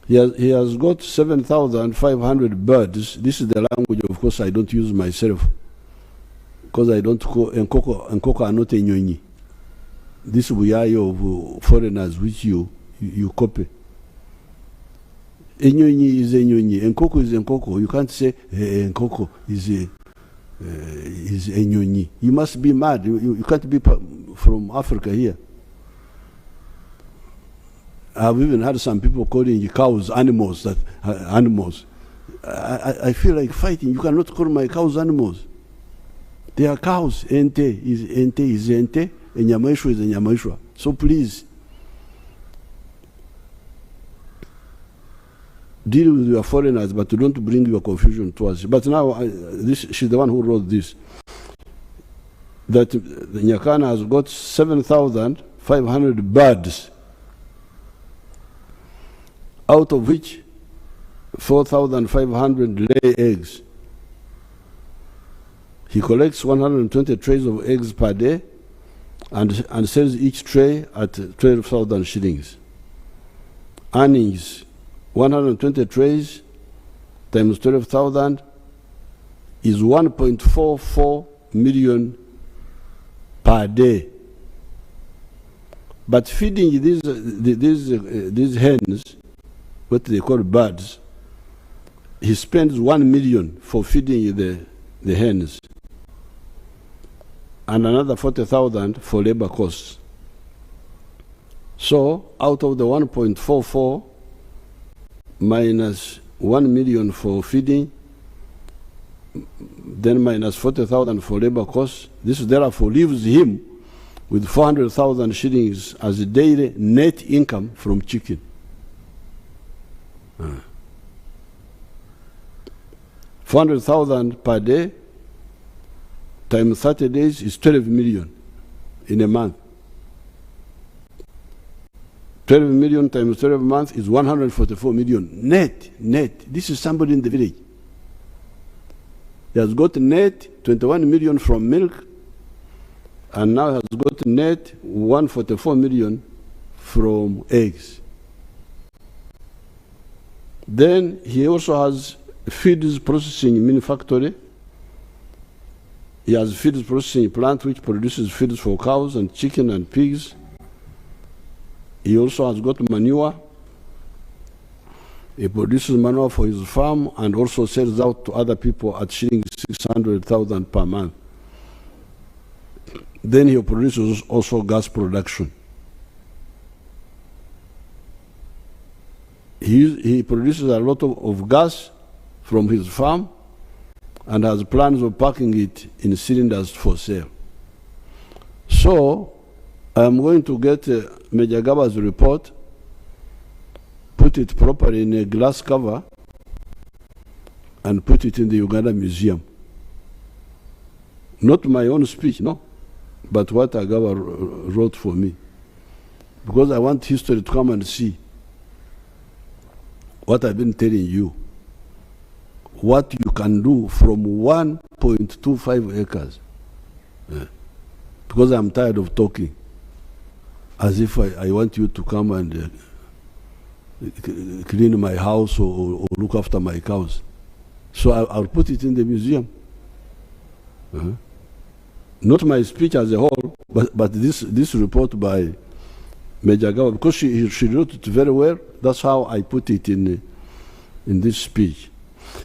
He has got 7,500 birds. This is the language, of course, I don't use myself, because I don't call Nkoko are not Enyonyi. This Buyayi of foreigners which you copy. Enyonyi is Enyonyi. Nkoko is Nkoko. You can't say Nkoko is Enyonyi. You must be mad. You can't be from Africa here. I've even had some people calling cows animals. Animals. I feel like fighting. You cannot call my cows animals. They are cows. Ente is ente. Enyamaishwa is enyamaishwa. So please, deal with your foreigners, but don't bring your confusion to us. But now, she's the one who wrote this. That the Nyakana has got 7,500 birds, out of which 4,500 lay eggs. He collects 120 trays of eggs per day and sells each tray at 12,000 shillings. Earnings, 120 trays times 12,000 is 1.44 million per day. But feeding these hens, what they call birds, he spends 1 million for feeding the hens, and another 40,000 for labor costs. So out of the 1.44 minus 1 million for feeding, then minus 40,000 for labor costs, this therefore leaves him with 400,000 shillings as a daily net income from chicken. 400,000 per day times 30 days is 12 million in a month. 12 million times 12 months is 144 million net. This is somebody in the village. He has got net 21 million from milk, and now has got net 144 million from eggs. Then he also has feeds processing mini factory. He has a feeds processing plant which produces feeds for cows and chicken and pigs. He also has got manure. He produces manure for his farm and also sells out to other people at shillings 600,000 per month. Then he produces also gas production. He produces a lot of gas from his farm and has plans of packing it in cylinders for sale. So I'm going to get Major Gaba's report, put it properly in a glass cover, and put it in the Uganda Museum. Not my own speech, no, but what Agaba wrote for me. Because I want history to come and see what I've been telling you. What you can do from 1.25 acres. Because I'm tired of talking as if I want you to come and clean my house or look after my cows. So I'll put it in the museum. Not my speech as a whole, but this report by Major Gaba, because she wrote it very well. That's how I put it in this speech.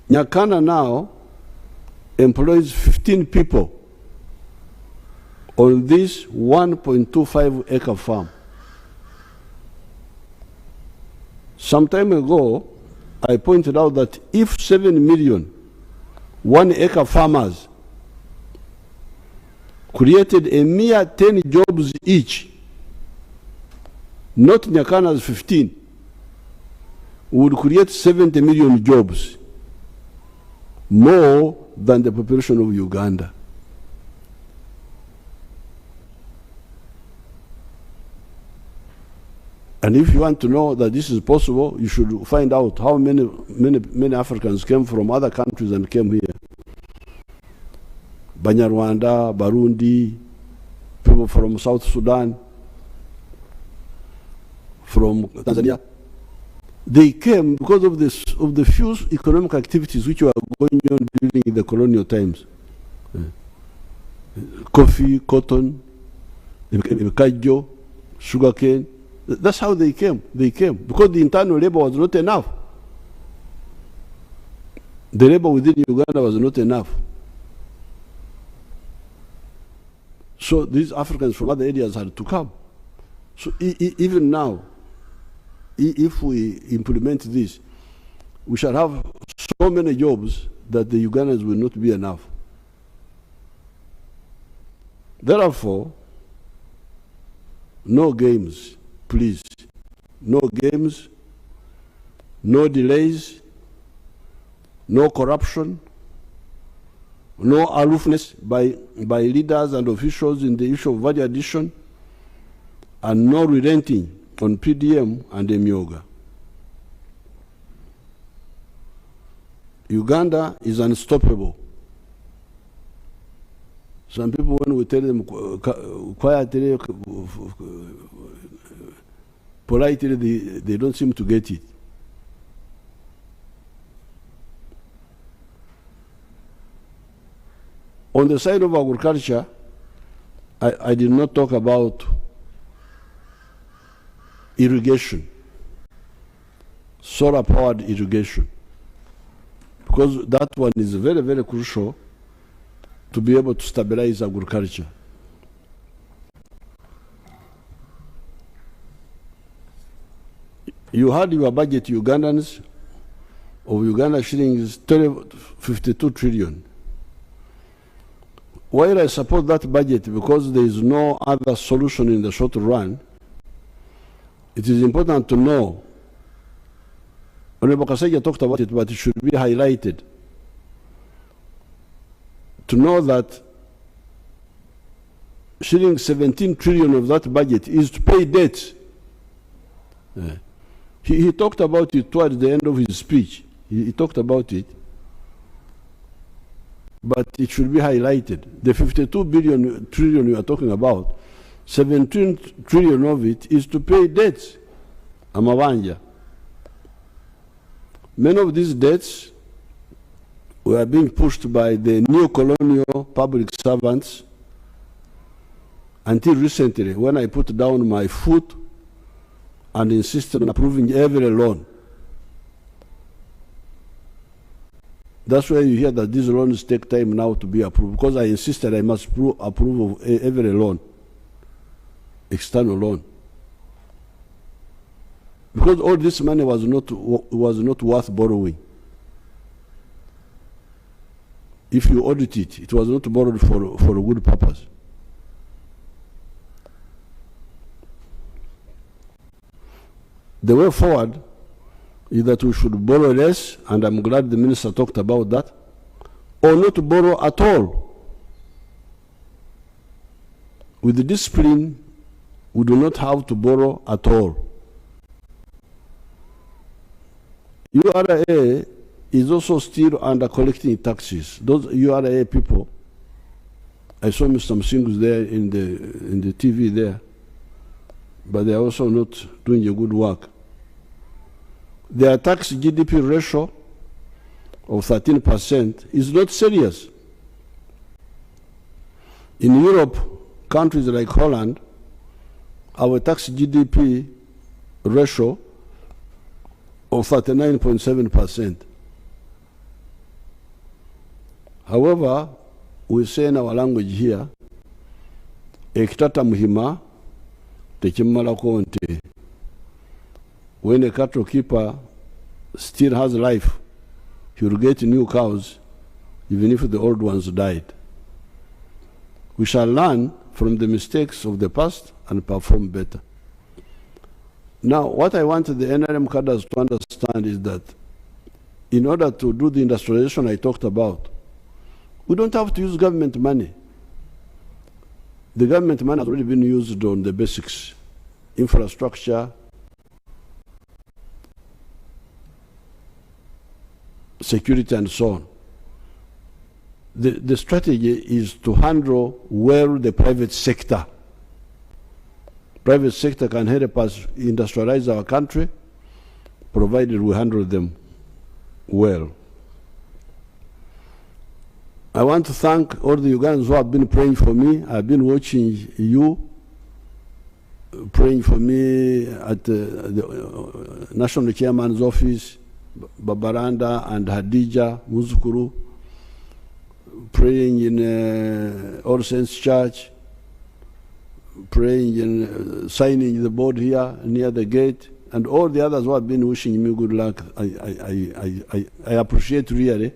Nyakana now employs 15 people on this 1.25 acre farm. Some time ago, I pointed out that if 7 million 1 acre farmers created a mere 10 jobs each, not Nyakana's 15, would create 70 million jobs, more than the population of Uganda. And if you want to know that this is possible, you should find out how many Africans came from other countries and came here. Banyarwanda, Burundi, people from South Sudan, from Tanzania, They came because of the few economic activities which were going on during the colonial times. Coffee, cotton, kajo, sugarcane. That's how they came. They came because the internal labor was not enough. The labor within Uganda was not enough. So these Africans from other areas had to come. So even now, if we implement this, we shall have so many jobs that the Ugandans will not be enough. Therefore, no games, please. No games, no delays, no corruption, no aloofness by leaders and officials in the issue of value addition, and no relenting on PDM and Emyoga. Uganda is unstoppable. Some people, when we tell them quietly, politely, they don't seem to get it. On the side of agriculture, I did not talk about irrigation, solar-powered irrigation, because that one is very, very crucial to be able to stabilize agriculture. You had your budget, Ugandans, of Uganda shillings 52 trillion. While I support that budget because there is no other solution in the short run, it is important to know, Honorable Kasaija talked about it, but it should be highlighted, to know that shilling 17 trillion of that budget is to pay debts. He talked about it towards the end of his speech. He talked about it, but it should be highlighted. The 52 trillion you are talking about, 17 trillion of it is to pay debts. Amawanja. Many of these debts were being pushed by the neo-colonial public servants until recently, when I put down my foot and insisted on approving every loan. That's why you hear that these loans take time now to be approved, because I insisted I must approve of every loan, external loan. Because all this money was not worth borrowing. If you audit it, it was not borrowed for a good purpose. The way forward is that we should borrow less, and I'm glad the minister talked about that, or not to borrow at all. With the discipline, we do not have to borrow at all. URA is also still under collecting taxes. Those URA people, I saw Mr. Msingus there in the TV there, but they are also not doing a good work. Their tax GDP ratio of 13% is not serious. In Europe, countries like Holland, our tax GDP ratio of 39.7%. However, we say in our language here, ekitata muhima tekimala konte. When a cattle keeper still has life, he will get new cows, even if the old ones died. We shall learn from the mistakes of the past and perform better. Now, what I want the NRM cadres to understand is that in order to do the industrialization I talked about, we don't have to use government money. The government money has already been used on the basics, infrastructure, security, and so on. The strategy is to handle well the private sector. Private sector can help us industrialize our country, provided we handle them well. I want to thank all the Ugandans who have been praying for me. I've been watching you praying for me at the National Chairman's office, Babaranda and Hadija Muzukuru, praying in All Saints Church, praying in signing the board here near the gate, and all the others who have been wishing me good luck. I appreciate really.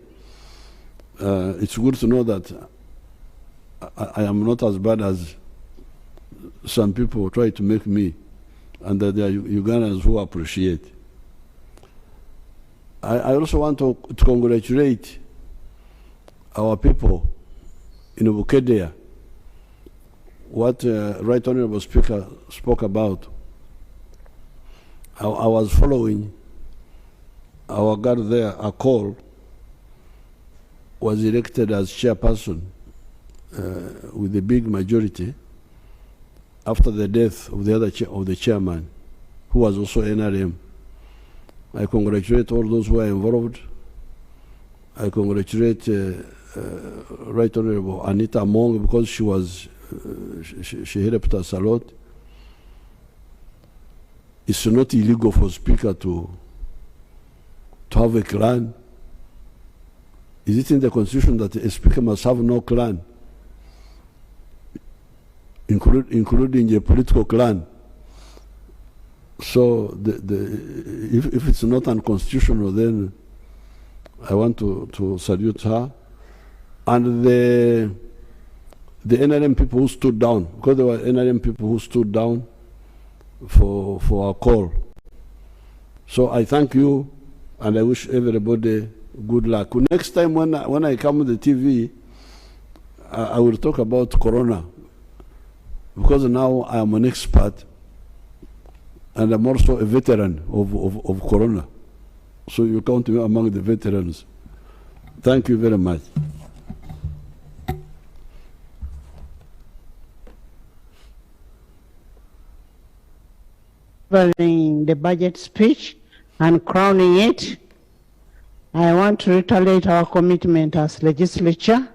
It's good to know that I am not as bad as some people try to make me, and that there are Ugandans who appreciate. I also want to congratulate our people in Bukedea. What Right Honorable Speaker spoke about, I was following our guard there, Akol, was elected as chairperson with a big majority after the death of the other of the chairman, who was also NRM. I congratulate all those who are involved. I congratulate Right Honorable Anita Among, because she was she helped us a lot. It's not illegal for Speaker to have a clan. Is it in the Constitution that a Speaker must have no clan, including a political clan? So if it's not unconstitutional, then I want to salute her. And the NRM people who stood down, because there were NRM people who stood down for our call. So I thank you, and I wish everybody good luck. Next time when I come on the TV, I will talk about Corona, because now I am an expert, and I'm also a veteran of Corona. So you count me among the veterans. Thank you very much. Delivering the budget speech and crowning it, I want to reiterate our commitment as legislature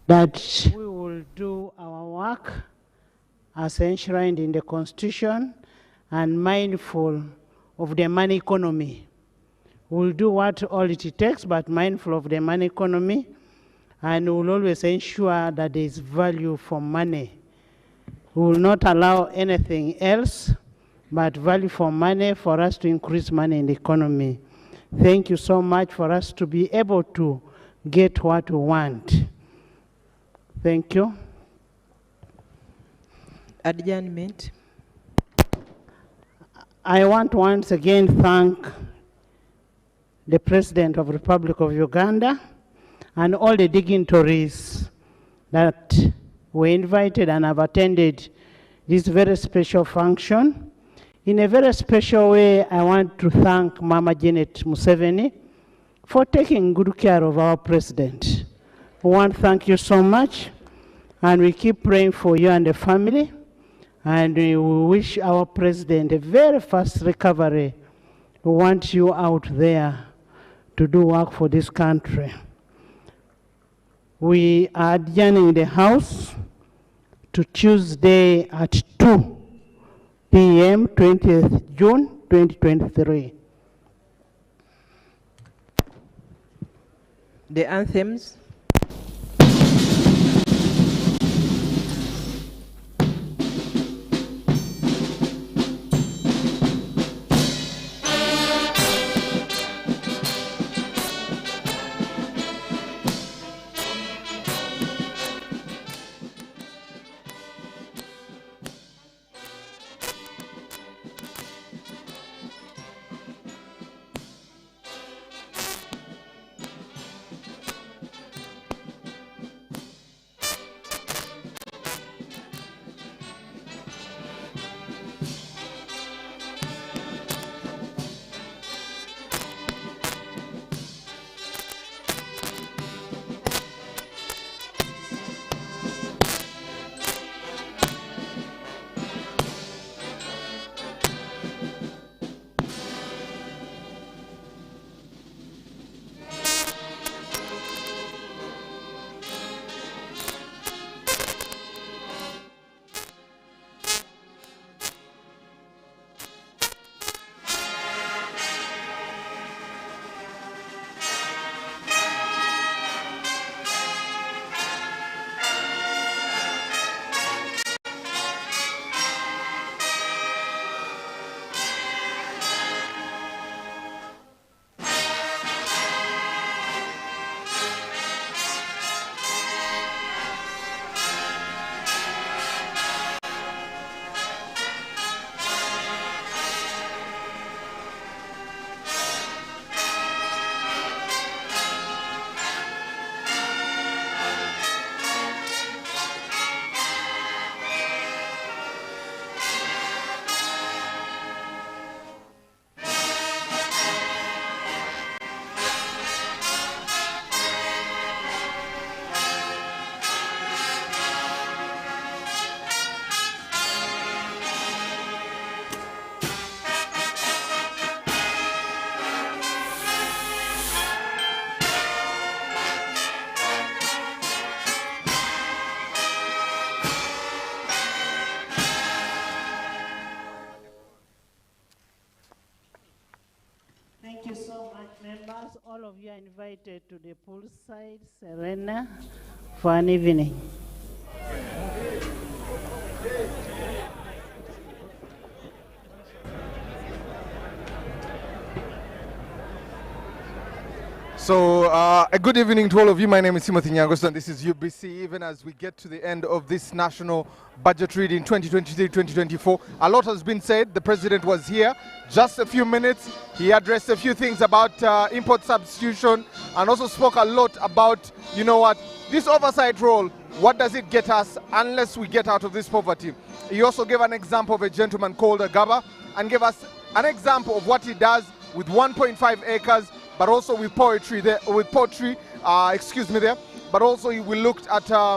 that we will do our work as enshrined in the Constitution and mindful of the money economy. We'll do what all it takes, but mindful of the money economy, and we'll always ensure that there is value for money. We will not allow anything else but value for money for us to increase money in the economy. Thank you so much for us to be able to get what we want. Thank you. Adjournment. I want to once again thank the President of the Republic of Uganda and all the dignitaries that were invited and have attended this very special function. In a very special way, I want to thank Mama Janet Museveni for taking good care of our president. We want to thank you so much, and we keep praying for you and the family, and we wish our president a very fast recovery. We want you out there to do work for this country. We are adjourning the House to Tuesday at 2 p.m., 20th June 2023. The anthems. Members, all of you are invited to the poolside Serena for an evening. So, a good evening to all of you. My name is Timothy Nyangos and this is UBC. Even as we get to the end of this national budget reading 2023-2024, a lot has been said. The president was here just a few minutes. He addressed a few things about import substitution and also spoke a lot about, you know what, this oversight role, what does it get us unless we get out of this poverty? He also gave an example of a gentleman called Agaba and gave us an example of what he does with 1.5 acres, but also with poetry there, but also we looked at